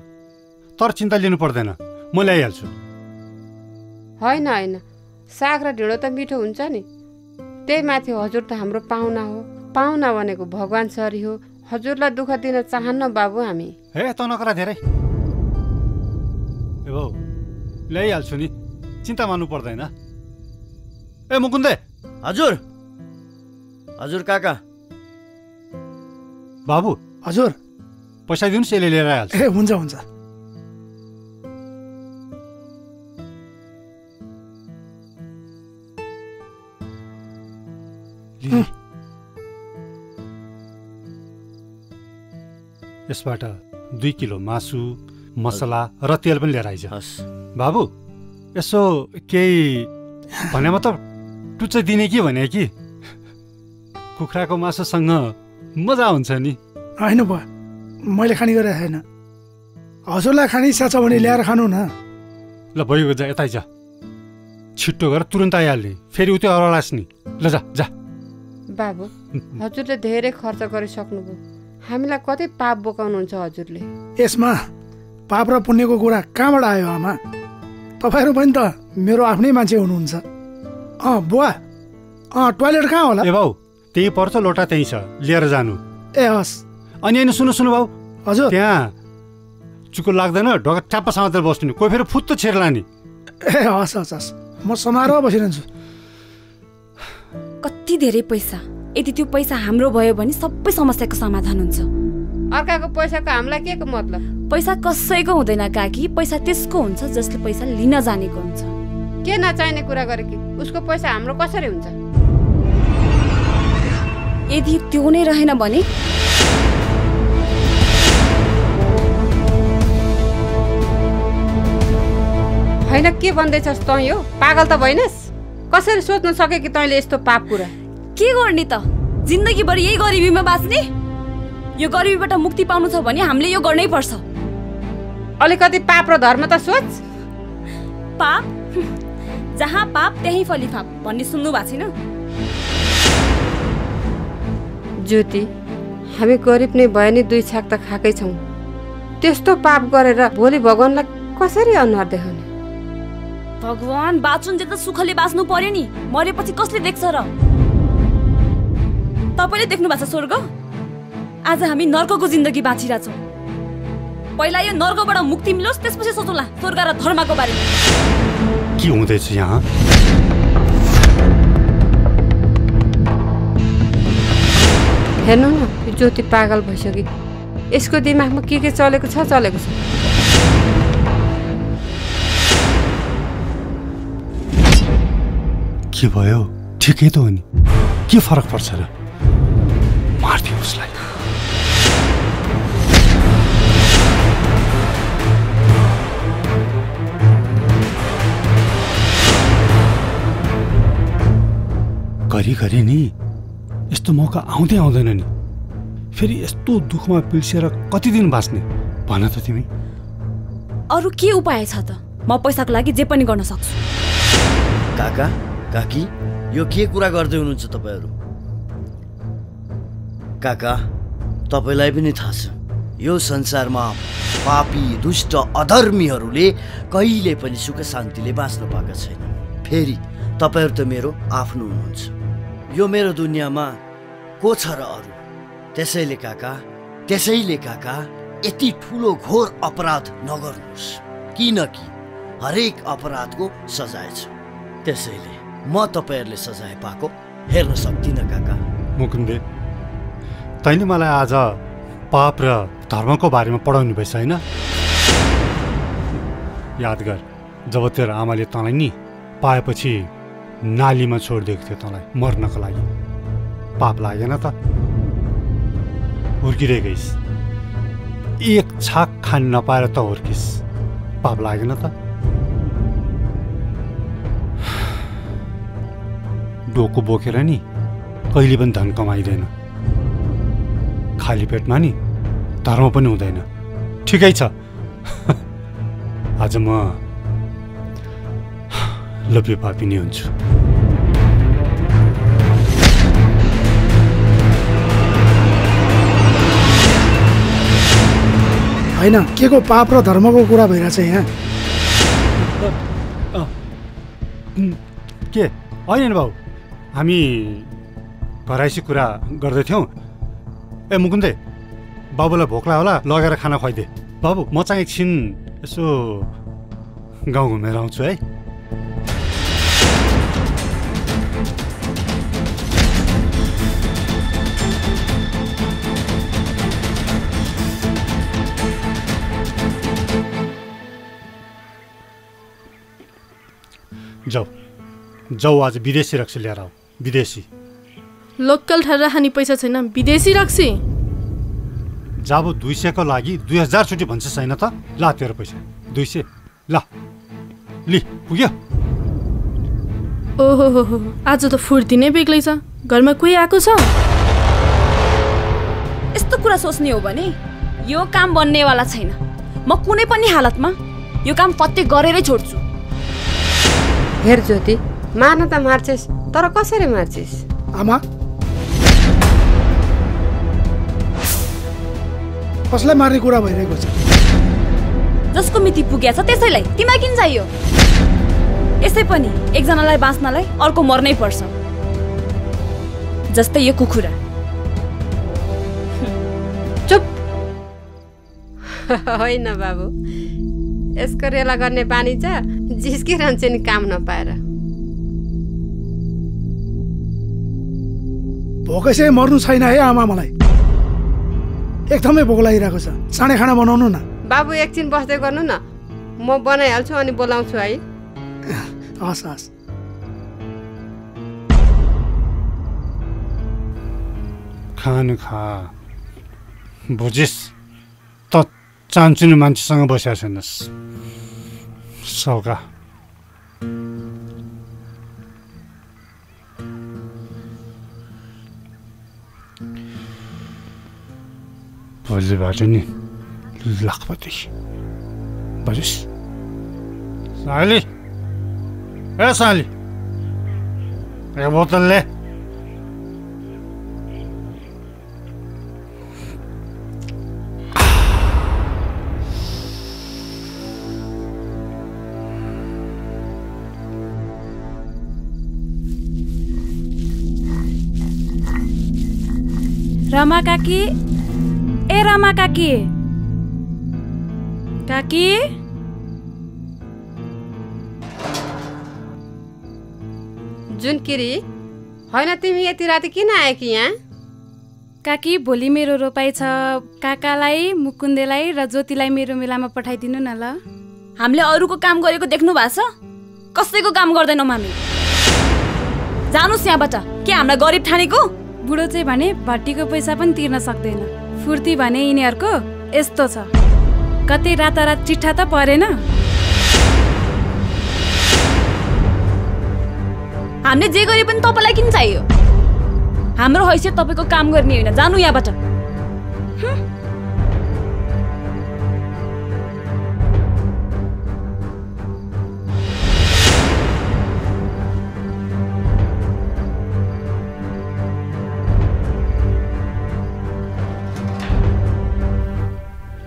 तर चिन्ता लिनु पर्दैन, म ल्याइहाल्छु। होइन होइन, साग र ढिँडो त मिठो हुन्छ नि। त्यही माथि हजुर त हाम्रो पाहुना हो, पाहुना भनेको भगवान सरी हो। हजुरलाई दुःख दिन चाहन्न बाबु हामी। हे त नकरा धेरै। ए बाउ ल्याइहाल्छु नि, चिन्ता मान्नु पर्दैन। ए मुकुन्दे। हजुर हजुर काका। बाबु। हजुर। पैसा दिनुहोस्, यसले लिएर आइहाल्छ। ए हुन्छ हुन्छ। यसबाट 2 किलो मासु, मसला र तेल पनि लिएर आइज। बाबु यसो केही भनेमा त टुच्चै दिने कि भने कि कुखुराको मासुसँग मजा हुन्छ नि। होइन बुवा, मैले खाने गरेको छैन। हजुरलाई खाने इच्छा छ भने ल्याएर खानु न। ल भइगयो, जा यतै जा, छिट्टो गरेर तुरन्त आइहाल्ने, फेरि उतै अरलास् नि। ल जा जा। बाबु हजुरले धेरै खर्च गरिसक्नुभयो, हामीलाई कतै पाप बोकाउनुहुन्छ हजुरले। यसमा पाप र पुण्यको कुरा कहाँबाट आयो आमा? तपाईँहरू पनि त मेरो आफ्नै मान्छे हुनुहुन्छ। बुवा टोयलेट कहाँ होला? ए बाउ त्यही पर्छ, लोटा त्यही छ, लिएर जानु। ए हस्। अनि सुन्नु सुन्नु बाउ, हजुर त्यहाँ चुको लाग्दैन, ढोका चाप्पा समातेर बस्नु, कोही फेरि फुत्त छेर्ला नि। ए हस् हस् हस्, म समारोह बसिरहन्छु। कति धेरै पैसा, यदि त्यो पैसा हाम्रो भयो भने सबै समस्याको समाधान हुन्छ। अर्काको पैसाको हामीलाई के को मतलब? पैसा कसैको हुँदैन काकी, पैसा त्यसको हुन्छ जसले पैसा लिन जानेको हुन्छ। के नचाहिने कुरा गरे कि उसको पैसा हाम्रो कसरी हुन्छ? यदि त्यो नै रहेन भने होइन, के भन्दैछस् तँ? यो पागल त भइनस्? कसरी सोच्न सके कि तैँले यस्तो पाप कुरा? के गर्ने त, जिन्दगीभरि यही गरिबीमा बाँच्ने? यो गरिबीबाट मुक्ति पाउनु छ भने हामीले यो गर्नै पर्छ। अलिकति पाप र धर्म त सोच। पाप, जहाँ पाप त्यही फलिफाप भन्ने सुन्नु भएको छैन? ज्योति, हामी गरिब नै भए नि 2 छाक त खाएकै छौँ। त्यस्तो पाप गरेर भोलि भगवानलाई कसरी अनुहार देखाउने? भगवान बाँचुन्जे त सुखले बाँच्नु पर्यो नि, मरेपछि कसले देख्छ र? तपाईँले देख्नु भएको छ स्वर्ग? आज हामी नर्कको जिन्दगी बाँचिरहेछौँ। पहिला यो नर्कबाट मुक्ति मिलोस्, त्यसपछि सोचौँला स्वर्ग र धर्मको बारेमा। के हुँदैछ यहाँ? हेर्नु न, यो ज्योति पागल भइसक्यो। यसको दिमागमा के चलेको छ चलेको छ। के भयो? ठिकै त हो नि, के फरक पर्छ र? मार्दियो उसलाई। घरिघरि नि यस्तो मौका आउँदै आउँदैन नि। फेरि यस्तो दुःखमा पिल्सिएर कति दिन बाँच्ने भन त तिमी? अरू के उपाय छ त? म पैसाको लागि जे पनि गर्न सक्छु। काका काकी, यो के कुरा गर्दै हुनुहुन्छ तपाईँहरू? काका, तपाईँलाई पनि थाहा छ यो संसारमा पापी दुष्ट अधर्मीहरूले कहिले पनि सुख शान्तिले बाँच्न पाएका छैन। फेरि तपाईँहरू त मेरो आफ्नो हुनुहुन्छ। यो मेरो दुनियाँमा को छ र अरू? त्यसैले काका यति ठुलो घोर अपराध नगर्नुहोस्, किनकि हरेक अपराधको सजाय छ। त्यसैले म तपाईँहरूले सजाय पाएको हेर्न सक्दिनँ काका। मुकुन्दे, तैँले मलाई आज पाप र धर्मको बारेमा पढाउनु भएछ होइन? याद गर, जब तेरो आमाले तँलाई नि पाएपछि नालीमा छोडिदिएको थियो तँलाई मर्नको लागि। पाप लागेन त? हुर्किँदै गइस्, एक छाक खान नपाएर त हुर्किस्, पाप लागेन त? डोको बोकेर नि कहिले पनि धन कमाइँदैन, खाली पेटमा नि धर्म पनि हुँदैन। ठिकै छ, आज म लोभे पापी नै हुन्छु। होइन, के को पाप र धर्मको कुरा भइरहेछ यहाँ? के होइन बाबु, हामी घराइसी कुरा गर्दैथ्यौँ। ए मुकुन्दे, बाबुलाई भोक लाग्यो होला, लगेर खाना खुवाइदे। बाबु म चाहिँ एकछिन यसो गाउँ घुमेर आउँछु है। जाऊ जाऊ, आज विदेशी रक्सी ल्याएर आऊ। विदेशी लोकल ठहरा खाने पैसा छैन, विदेशी रक्सी। जब 200 को लागि 2000 छुट्टी भन्छ छैन त? ला तेरो पैसा 200, ला लि पुग्यो। ओहो हो हो, आज त फुर्ती नै बेग्लै छ। घरमा कोही आएको छ? यस्तो कुरा सोच्ने हो भने यो काम बन्नेवाला छैन। म कुनै पनि हालतमा यो काम पत्ते गरेरै छोड्छु। हेर ज्योति, मार्न त मार्छेस्, तर कसरी मार्छेस्? आमा, कसलाई मार्ने कुरा भइरहेको छ? जसको मिति पुगेछ त्यसैलाई। तिमीलाई किन चाहियो? यसै पनि एकजनालाई बाँच्नलाई अर्को मर्नै पर्छ, जस्तै यो कुखुरा। चुप। होइन बाबु, यसको रेला गर्ने बानी छ, जिस्किरहन्छ नि काम नपाएर। भोकैसे मर्नु छैन है आमा, मलाई एकदमै भोक लागिरहेको छ। साँडे खाना बनाउनु न। बाबु एकछिन बस्दै गर्नु न, म बनाइहाल्छु अनि बोलाउँछु है। हस् हस्। खानु खा, बुझिस् त? चान्चुने मान्छेसँग बसेको छैनस् सौका। भोलिबाट नि लखपति बुझिस्? साली, ए साली, एक बोतल ले। रमा काकी, ए रमा काकी, काकी, जुनकिरी, होइन तिमी यति राति किन आयो कि यहाँ? काकी, भोलि मेरो रोपाइ छ। काकालाई, मुकुन्देलाई र ज्योतिलाई मेरो मेलामा पठाइदिनु न ल। हामीले अरूको काम गरेको देख्नु भएको छ? कसैको काम गर्दैनौँ हामी। जानुस् यहाँबाट। के हामीलाई गरिब ठानेको? बुढो चाहिँ भने भट्टीको पैसा पनि तिर्न सक्दैन। फुर्ती भने यिनीहरूको यस्तो छ, कतै रातारात चिट्ठा त परेन। हामीले जे गरे पनि तपाईँलाई किन चाहियो? हाम्रो हैसियत तपाईँको काम गर्ने होइन। जानु यहाँबाट।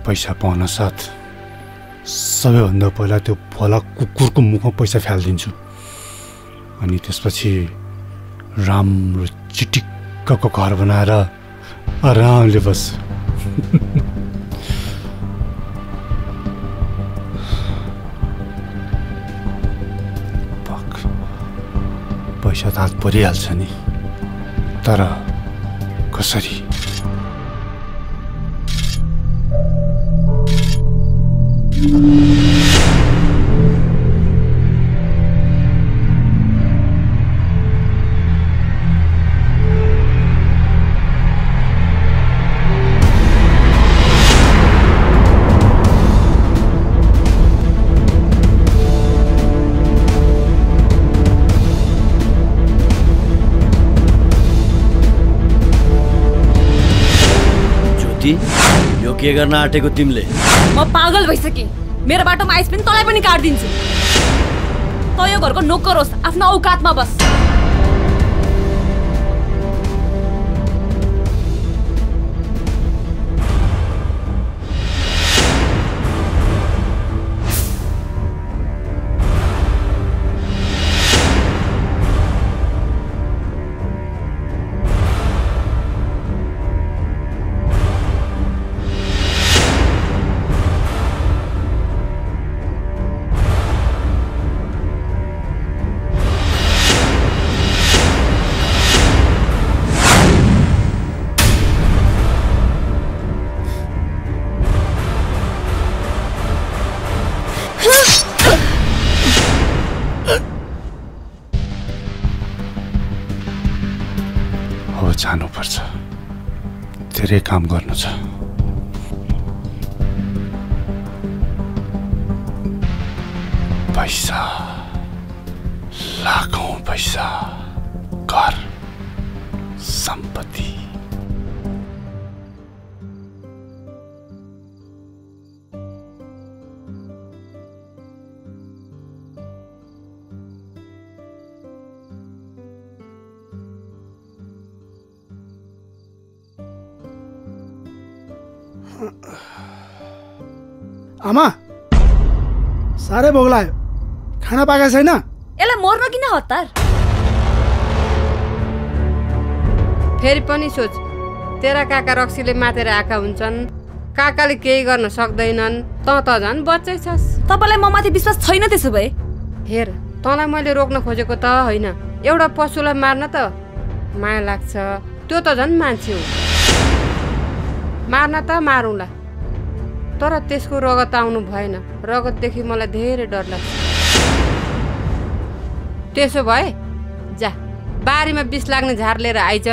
पैसा पाउन साथ सबैभन्दा पहिला त्यो भोला कुकुरको मुखमा पैसा फालिदिन्छु, अनि त्यसपछि राम्रो चिटिक्कको घर बनाएर आरामले बस्छु। पैसा त हात परिहाल्छ नि, तर कसरी? के गर्न आँटेको तिमीले? म पागल भइसकेँ। मेरो बाटोमा आइस पनि तँलाई पनि काटिदिन्छु। तँ यो घरको नोकर होस्, आफ्नो औकातमा बस। जानुपर्छ, धेरै काम गर्नु छ। पैसा, लाखौं पैसा, घर, सम्पत्ति। आमा साह्रै भोक लाग्यो, खाना पाएको छैन? यसलाई मर्न किन हतार? फेरि पनि सोच, तेरा काका रक्सीले मातेर आएका हुन्छन्, काकाले केही गर्न सक्दैनन्, त झन् बच्चै छस्। तपाईँलाई म माथि विश्वास छैन? त्यसो भए हेर, तँलाई मैले रोक्न खोजेको त होइन, एउटा पशुलाई मार्न त माया लाग्छ, त्यो त झन् मान्छे हो। मार्न त मारौँला, तर त्यसको रगत आउनु भएन। रगतदेखि मलाई धेरै डर लाग्छ। त्यसो भए जा, बारीमा विष लाग्ने झार लिएर आइज,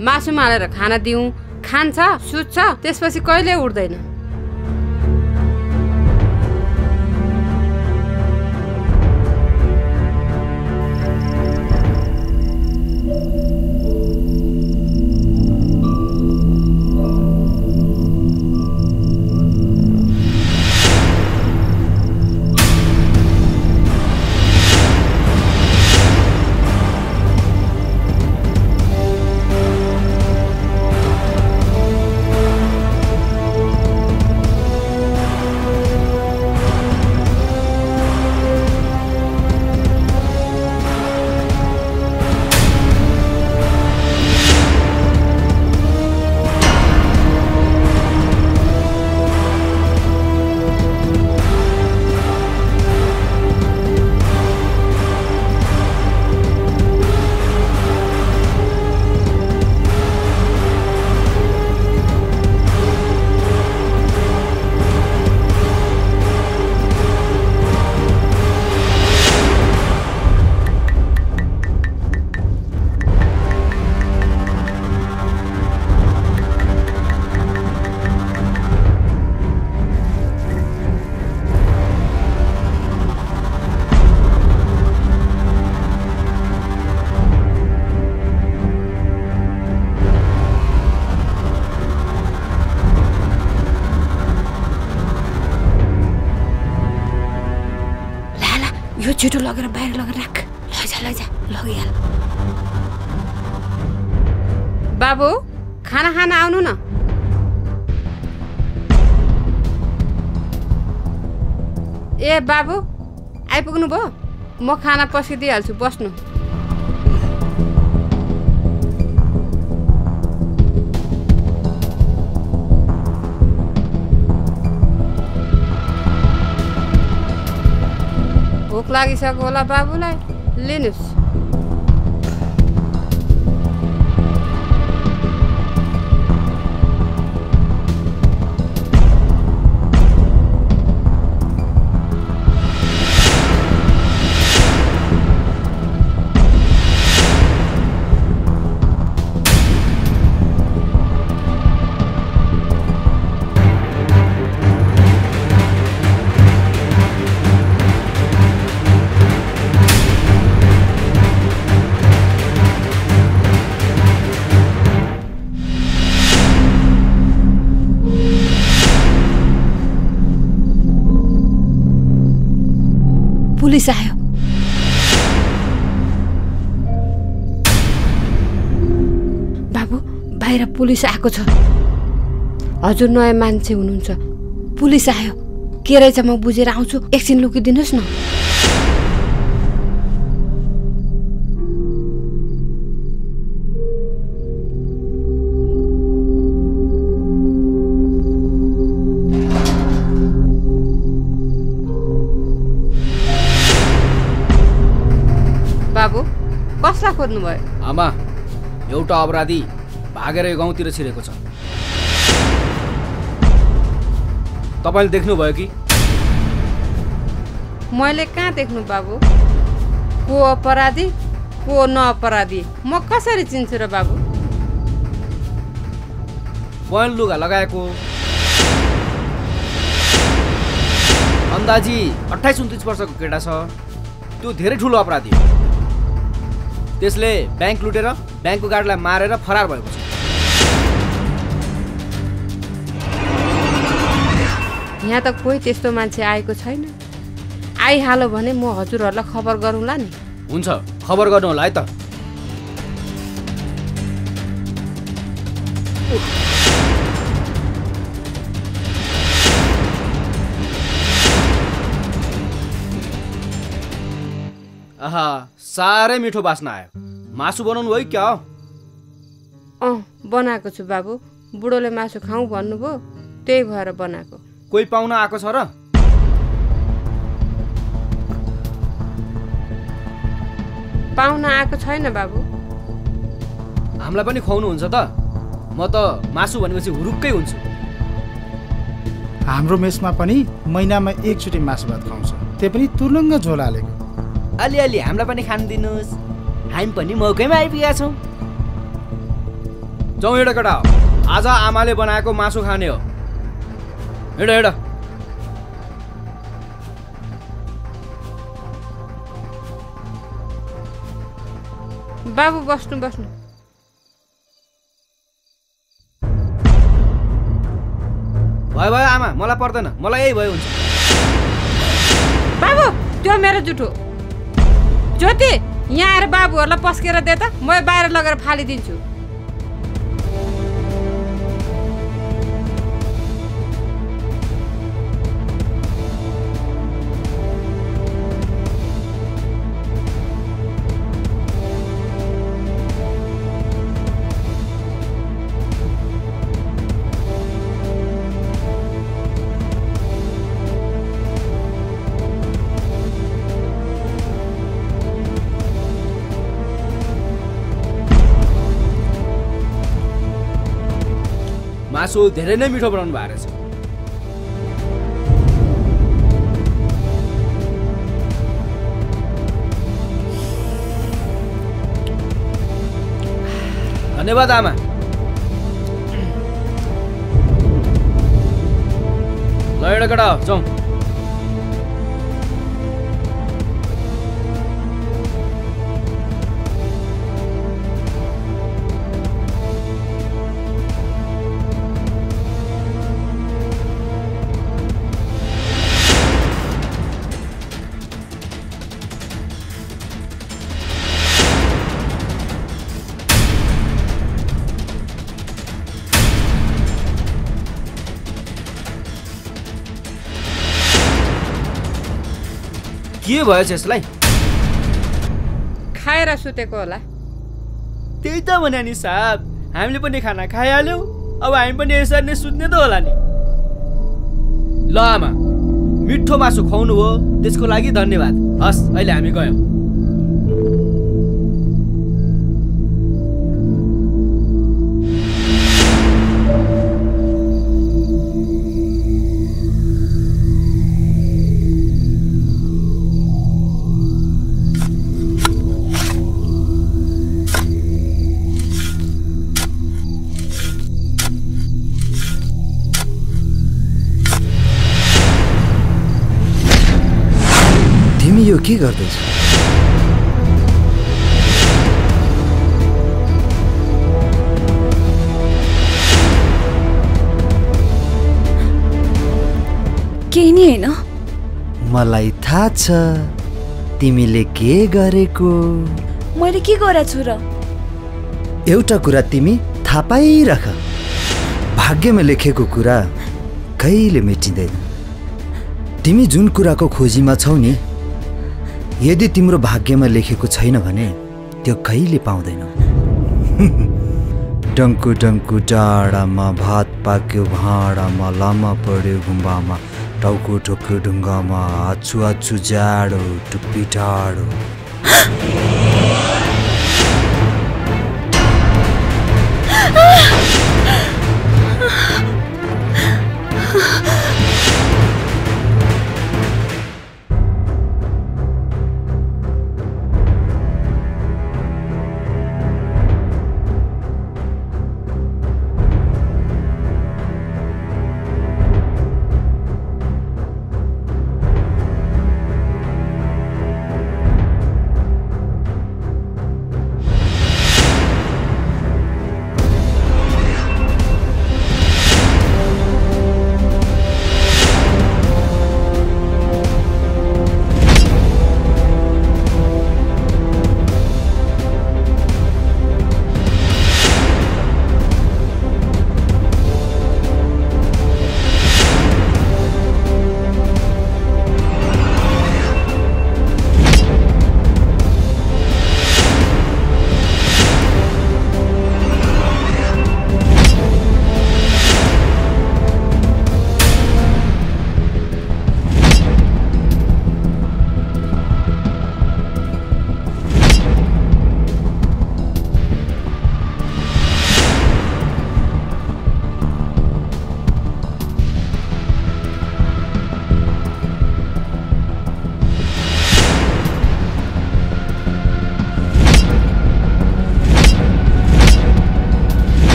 मासुमा हालेर खाना दिउँ, खान्छ, सुत्छ, त्यसपछि कहिले उठ्दैन। यो छिटो लगेर बाहिर लगेर राख। लैजा लगिहाल। बाबु, खाना खान आउनु न। ए बाबु, आइपुग्नु भयो? म खाना पस्किदिइहाल्छु, बस्नु। भोक लागिसक्यो होला बाबुलाई, लिनुहोस्। पुलिस आयो। बाबु बाहिर पुलिस आएको छ। हजुर नयाँ मान्छे हुनुहुन्छ, पुलिस आयो। के रहेछ म बुझेर आउँछु, एकछिन लुकिदिनुहोस् न। बाबु कसलाई खोज्नु भयो? आमा, एउटा अपराधी भागेर यो गाउँतिर छिरेको छ। तपाईँले देख्नुभयो कि? मैले कहाँ देख्नु बाबु? को अपराधी को न अपराधी म कसरी चिन्छु र बाबु? पहेँलो लुगा लगाएको, अन्दाजी 28-29 वर्षको केटा छ। त्यो धेरै ठुलो अपराधी हो। त्यसले ब्याङ्क लुटेर ब्याङ्कको गार्डलाई मारेर फरार भएको छ। यहाँ त कोही त्यस्तो मान्छे आएको छैन। आइहाल्यो भने म हजुरहरूलाई खबर गरौँला नि। हुन्छ, खबर गर्नु होला है त। आहा, साह्रै मिठो बास्ना आयो। मासु बनाउनु भयो क्या? बनाएको छु बाबु। बुढोले मासु खाउँ भन्नुभयो, त्यही भएर बनाएको। कोही पाहुना आएको छ र? पाहुना आएको छैन बाबु। हामीलाई पनि खुवाउनुहुन्छ त? म त मासु भनेपछि हुरुक्कै हुन्छु। हाम्रो मेसमा पनि महिनामा एकचोटि मासु भात खुवाउँछ, त्यो पनि तुरुङ्ग झोल हालेको। अलिअलि हामीलाई पनि खान दिनुहोस्, हामी पनि मौकैमा आइपुगेका छौँ। जाउँ हिँड केटा, आज आमाले बनाएको मासु खाने हो। हिँड हिँड। बाबु बस्नु बस्नु। भयो भयो आमा, मलाई पर्दैन, मलाई यही भयो हुन्छ। बाबु त्यो मेरो जुठो। ज्योति यहाँ आएर बाबुहरूलाई पस्केर दे त, म बाहिर लगेर फालिदिन्छु। मासु धेरै नै मिठो बनाउनु भएको रहेछ। धन्यवाद आमा। ल एउटा केटा जाउँ। के भयो यसलाई? खाएर सुतेको होला। त्यही त भने नि साहब, हामीले पनि खाना खाइहाल्यौँ, अब हामी पनि यसरी नै सुत्ने त होला नि। ल आमा, मिठो मासु खुवाउनु हो, त्यसको लागि धन्यवाद। हस्, अहिले हामी गयौँ। यो के गर्दैछ? केही नि हैन। मलाई थाहा छ तिमीले के गरेको? मैले के गरेको छु र? एउटा कुरा तिमी थाहा पाइराख, भाग्यमा लेखेको कुरा कहिले मेटिँदैन। तिमी जुन कुराको खोजीमा छौ नि, यदि तिम्रो भाग्यमा लेखेको छैन भने त्यो कहिले पाउँदैनौ। डङ्कु डङ्कु डाँडामा भात पाक्यो भाँडामा, लामा पढ्यो गुम्बामा, टाउको ठोक्यो ढुङ्गामा, आछु आछु जाडो टुप्पी टाढो।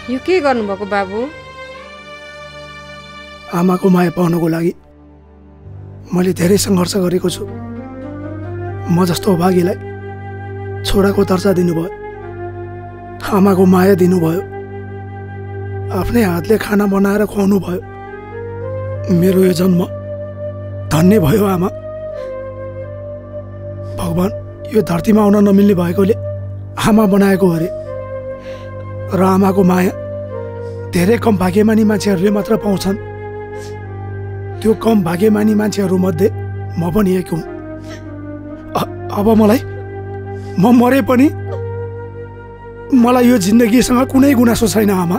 यो के गर्नुभएको बाबु? आमाको माया पाउनको लागि मैले धेरै सङ्घर्ष गरेको छु। म जस्तो भागीलाई छोराको दर्जा दिनुभयो, आमाको माया दिनुभयो, आफ्नै हातले खाना बनाएर खुवाउनु भयो। मेरो यो जन्म धन्य भयो आमा। भगवान यो धरतीमा आउन नमिल्ने भएकोले आमा बनाएको अरे, र आमाको माया धेरै कम भाग्यमानी मान्छेहरूले मात्र पाउँछन्। त्यो कम भाग्यमानी मान्छेहरूमध्ये म पनि एक हुँ। अब म मरे पनि मलाई यो जिन्दगीसँग कुनै गुनासो छैन आमा।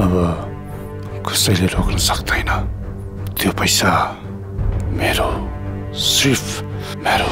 अब कसैले रोक्न सक्दैन। त्यो पैसा मेरो, सिर्फ मेरो।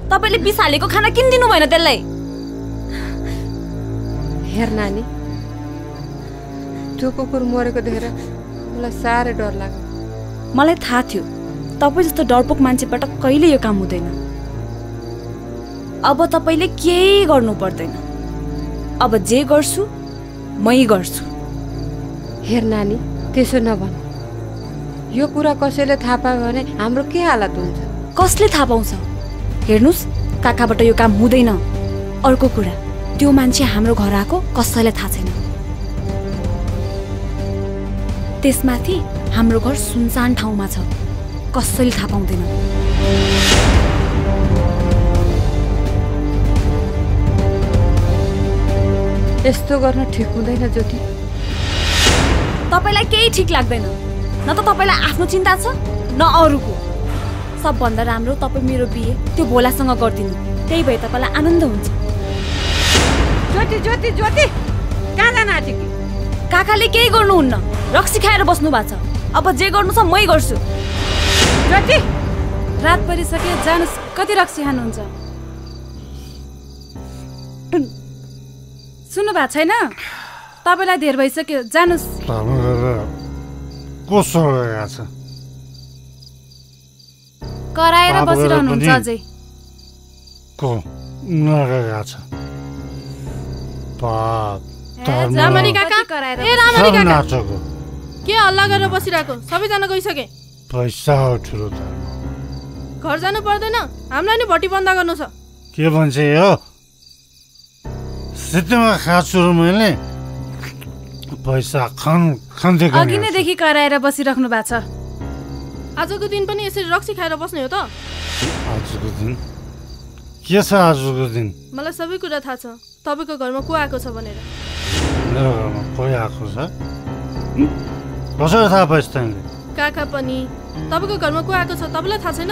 तपाईँले बिस हालेको खाना किन दिनु भएन त्यसलाई? हेर नानी, त्यो कुकुर मरेको देखेर मलाई साह्रै डर लाग्यो। मलाई थाहा थियो तपाईँ जस्तो डरपोक मान्छेबाट कहिले यो काम हुँदैन। अब तपाईँले केही गर्नु पर्दैन। अब जे गर्छु मै गर्छु। हेर नानी, त्यसो नभन। यो कुरा कसैले थाहा पायो भने हाम्रो के हालत हुन्छ? कसले थाहा पाउँछ? हेर्नुस्, काकाबाट यो काम हुँदैन। अर्को कुरा, त्यो मान्छे हाम्रो घर आएको कसैलाई थाहा छैन। त्यसमाथि हाम्रो घर सुनसान ठाउँमा छ, कसैले थाहा पाउँदैन। यस्तो गर्न ठिक हुँदैन ज्योति। तपाईँलाई केही ठिक लाग्दैन। न त तपाईँलाई आफ्नो चिन्ता छ न अरूको। सबभन्दा राम्रो तपाईँ मेरो बिहे त्यो भोलासँग गरिदिनु, त्यही भए तपाईँलाई आनन्द हुन्छ। ज्योति ज्योति ज्योति कहाँ जान आँटेकी? काकाले केही गर्नुहुन्न, रक्सी खाएर बस्नु भएको छ। अब जे गर्नु छ मै गर्छु। ज्योति रात परिसक्यो, जानुस्। कति रक्सी खानुहुन्छ? सुन्नु भएको छैन? तपाईँलाई धेर भइसक्यो, जानुस्। कसो गएको छ? कराएर बसिरहनुहुन्छ अझै। को नगएको छ? पाप रामरी काका, ए रामरी काका, के हल्ला गरेर बसिरहेको? सबैजना गइसके। पैसा हो ठुलो त। घर जानु पर्दैन, हामीलाई नि भट्टी बन्द गर्नु छ। के भन्छ यो? सित्तैमा खान्छु र मैले पैसा खान्दै अघि नैदेखि कराएर बसिराख्नु भएको छ। आजको दिन पनि यसरी रक्सी खाएर बस्ने हो त? आजको दिन के छ? आजको दिन मलाई सबै कुरा थाहा छ। तपाईँको घरमा को आएको छ भनेर। मेरो घरमा कोही आएको छ? कसरी थाहा पाइस् तैँले? काका पनि। तपाईँको घरमा को आएको छ तपाईँलाई थाहा छैन?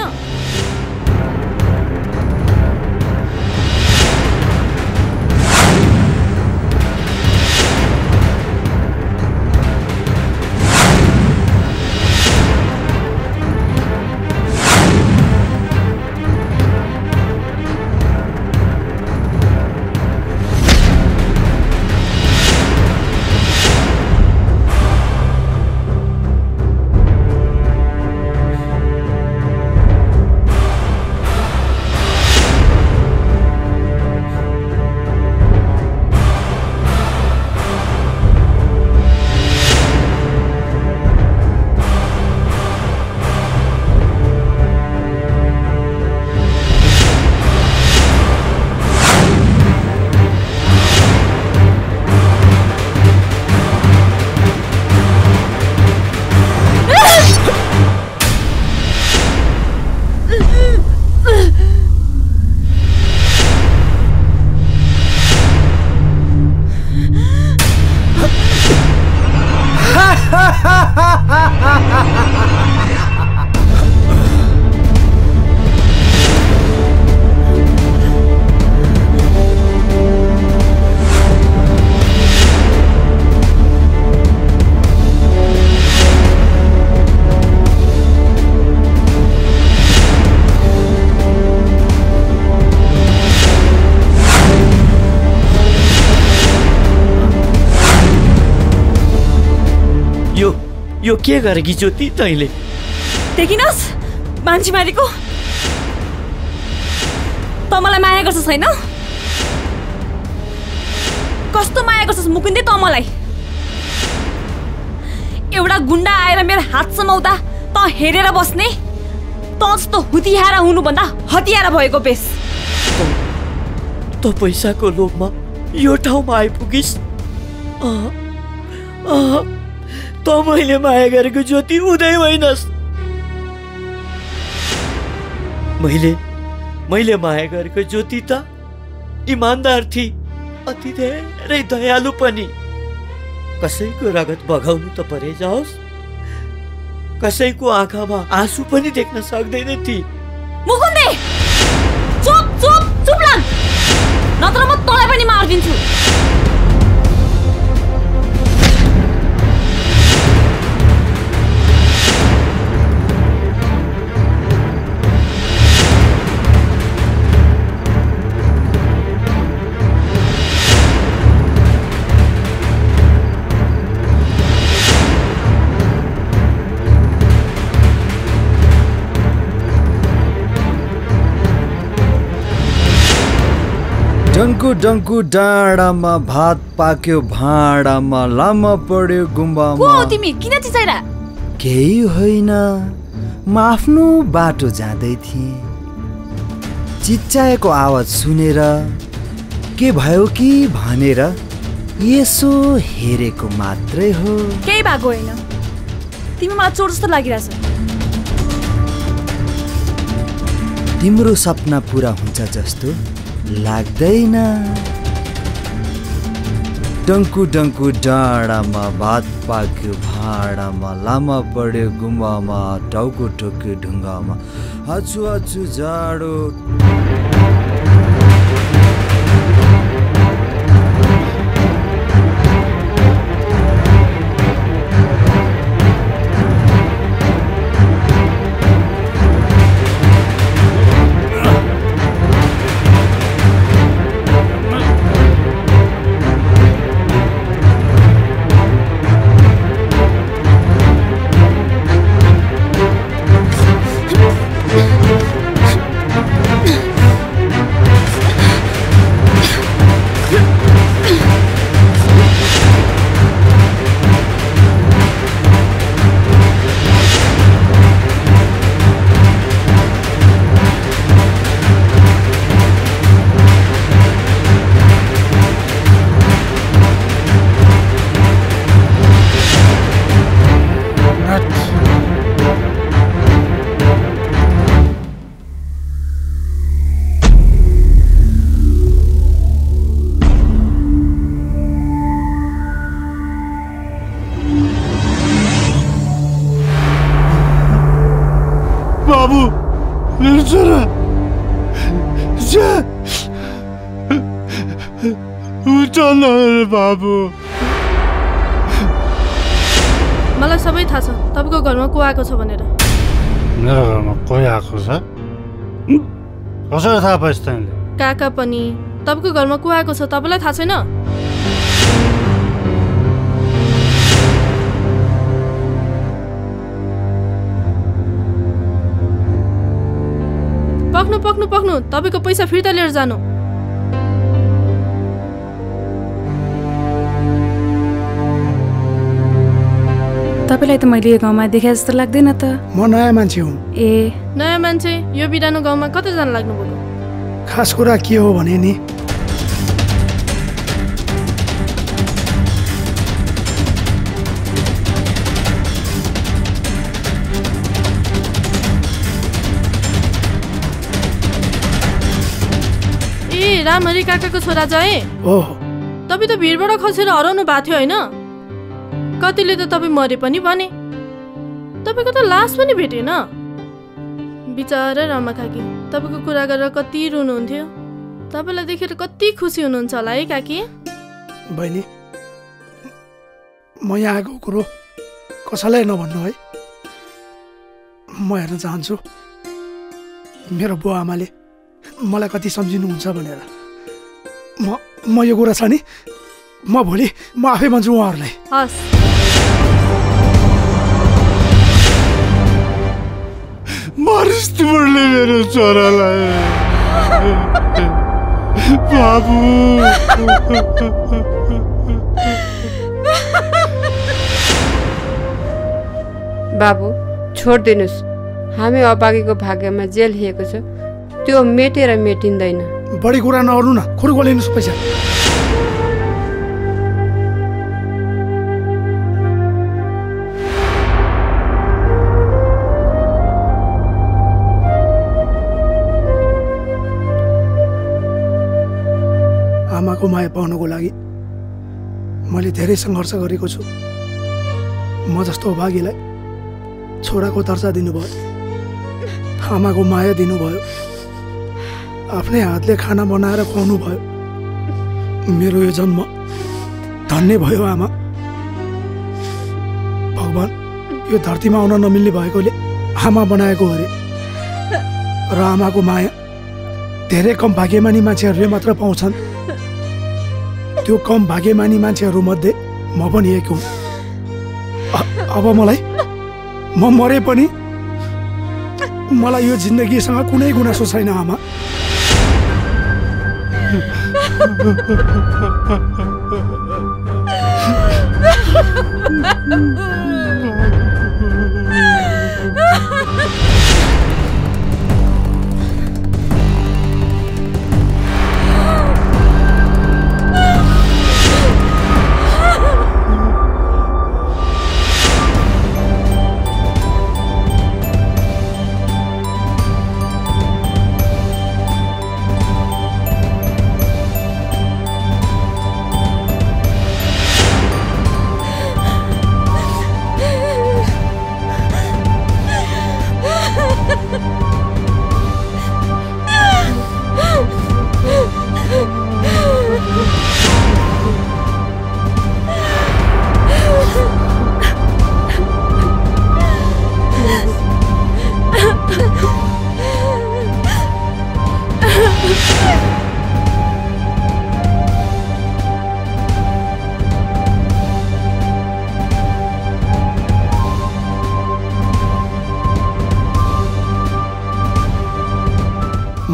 यो के गरेकी ज्योति तैँले? देखिनस् मान्छे मारेको? त मलाई माया गर्छस् छैन? कस्तो माया गर्छस् मुकुन्दे त मलाई? एउटा गुन्डा आएर मेरो हात समाउँदा त हेरेर बस्ने? त जस्तो हुतियारा हुनुभन्दा हतियारा भएको बेस। त पैसाको लोभमा यो ठाउँमा आइपुगिस्? त मैले माया गरेको ज्योति हुँदै होइनस्। मैले माया गरेको ज्योति त इमानदार थिए, अति धेरै दयालु पनि। कसैको रगत बगाउनु त परे जाओस्, कसैको आँखामा आँसु पनि देख्न सक्दैन थिए। मुकुन्दे चुप चुप चुप लाग, नत्र म तँलाई पनि मार्दिन्छु। डङ्कु डङ्कु डाँडामा भात पाक्यो भाँडामा, लामा पढ्यो गुम्बामा। को हो तिमी? किन चिचाइरा? केही होइन, म आफ्नो बाटो जाँदै थिएँ। चिच्चाएको आवाज सुनेर के भयो कि भनेर यसो हेरेको मात्रै हो। केही भएको होइन, तिमी मलाई चोर जस्तो लागिरहेछ। तिम्रो सपना पुरा हुन्छ जस्तो लाग्दैन। डङ्कु डङ्कु डाँडामा भात पाक्यो भाँडामा लामा पढ्यो गुम्बामा टाउको ठोक्यो ढुङ्गामा आछु आछु जाडो बाबु मेरो छोरा उठ न बाबु। मलाई सबै थाहा छ तपाईँको घरमा को आएको छ भनेर। मेरो घरमा कोही आएको छ? कसरी थाहा पाइस् तैँले? काका पनि तपाईँको घरमा को आएको छ तपाईँलाई थाहा छैन? पक्नु पक्नु पक्नु तपाईँको पैसा फिर्ता लिएर जानु। तपाईँलाई त मैले यो गाउँमा देखे जस्तो लाग्दैन त। म नयाँ मान्छे हुँ। ए नयाँ मान्छे? यो बिरानो गाउँमा कतिजना लाग्नुभयो? खास कुरा के हो भने नि रामहरि काकाको छोरा जाए। तपाईँ त भिडबाट खसेर हराउनु भएको थियो होइन? कतिले त तपाईँ मरे पनि भने, तपाईँको त लास पनि भेटेन। बिचारा रमा काकी, तपाईँको कुरा गरेर कति रुनुहुन्थ्यो। तपाईँलाई देखेर कति खुसी हुनुहुन्छ होला है काकी? बहिनी, म यहाँ आएको कुरो कसैलाई नभन्नु है। म हेर्न चाहन्छु मेरो बुवा आमाले मलाई कति सम्झिनुहुन्छ भनेर। म यो कुरा छ नि, म भोलि म आफै भन्छु उहाँहरूलाई। हस्। मारिस् तिमीले मेरो छोरालाई बाबु। बाबु छोडिदिनुहोस्, हामी अभागीको भाग्यमा जेल लिएको छ, त्यो मेटेर मेटिँदैन। बढी कुरा नगर्नु न, खुर गोलिनुहोस् पैसा। आमाको माया पाउनको लागि मैले धेरै सङ्घर्ष गरेको छु। म जस्तो अभागीलाई छोराको दर्जा दिनुभयो, आमाको माया दिनुभयो, आफ्नै हातले खाना बनाएर खुवाउनु भयो। मेरो यो जन्म धन्य भयो आमा। भगवान यो धरतीमा आउन नमिल्ने भएकोले आमा बनाएको अरे। र आमाको माया धेरै कम भाग्यमानी मान्छेहरूले मात्र पाउँछन्। त्यो कम भाग्यमानी मान्छेहरूमध्ये म पनि एक हुँ। अब म मरे पनि मलाई यो जिन्दगीसँग कुनै गुनासो छैन आमा।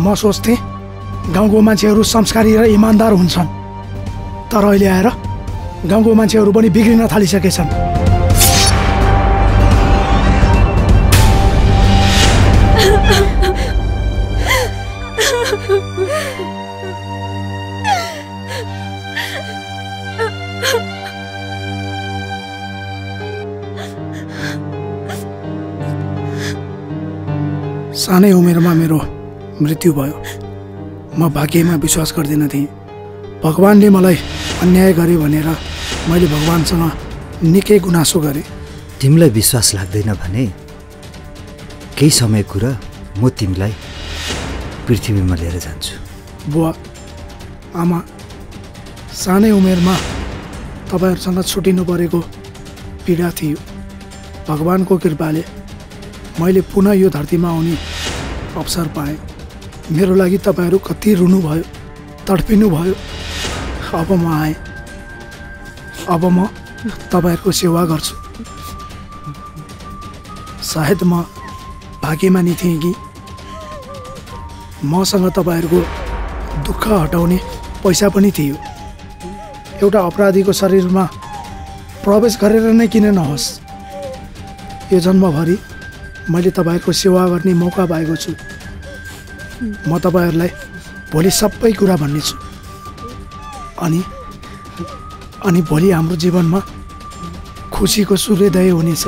म सोच्थेँ गाउँको मान्छेहरू संस्कारी र इमान्दार हुन्छन्, तर अहिले आएर गाउँको मान्छेहरू पनि बिग्रिन थालिसकेछन्। सानै उमेरमा मेरो मृत्यु भयो। म भाग्यमा विश्वास गर्दिनँ थिएँ। भगवान्ले मलाई अन्याय गरे भनेर मैले भगवान्सँग निकै गुनासो गरेँ। तिमीलाई विश्वास लाग्दैन भने केही समय कुरा म तिमीलाई पृथ्वीमा लिएर जान्छु। बुवा, आमा, सानै उमेरमा तपाईँहरूसँग छुटिनु परेको पीडा थियो। भगवान्को कृपाले मैले पुनः यो धरतीमा आउने अवसर पाएँ। मेरो लागि तपाईँहरू कति रुनुभयो, तडपिनु भयो। अब म आएँ। अब म तपाईँहरूको सेवा गर्छु। सायद म भाग्यमानी थिएँ कि मसँग तपाईँहरूको दुःख हटाउने पैसा पनि थियो। एउटा अपराधीको शरीरमा प्रवेश गरेर नै किन नहोस्, यो जन्मभरि मैले तपाईँहरूको सेवा गर्ने मौका पाएको छु। म तपाईँहरूलाई भोलि सबै कुरा भन्नेछु। अनि भोलि हाम्रो जीवनमा खुसीको सूर्योदय हुनेछ।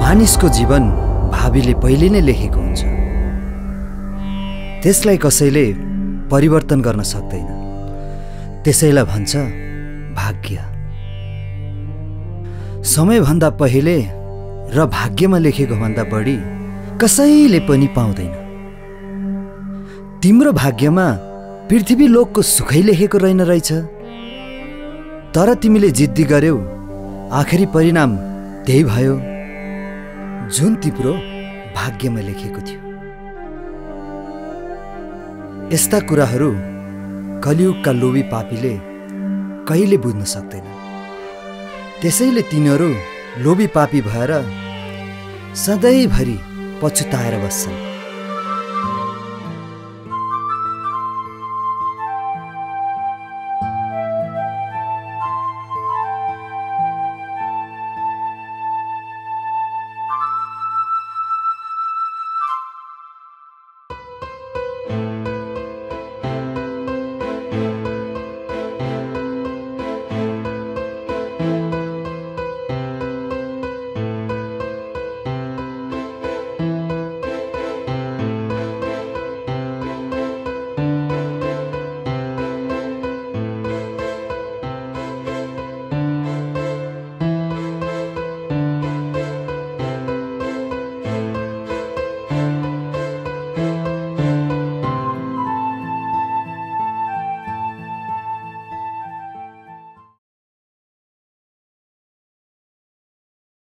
मानिसको जीवन भावीले पहिले नै लेखेको हुन्छ, त्यसलाई कसैले परिवर्तन गर्न सक्दैन। त्यसैलाई भन्छ भाग्य। समयभन्दा पहिले र भाग्यमा लेखेको भन्दा बढी कसैले पनि पाउँदैन। तिम्रो भाग्यमा पृथ्वी लोकको सुखै लेखेको रहेन रहेछ, तर तिमीले जिद्दी गर्यौ, आखिरी परिणाम त्यही भयो जुन तिम्रो भाग्यमा लेखेको थियो। यस्ता कुराहरू कलियुगका लोभी पापीले कहिले बुझ्न सक्दैन। त्यसैले तिनीहरू लोभी पापी भएर सधैँभरि पछुताएर बस्छन्।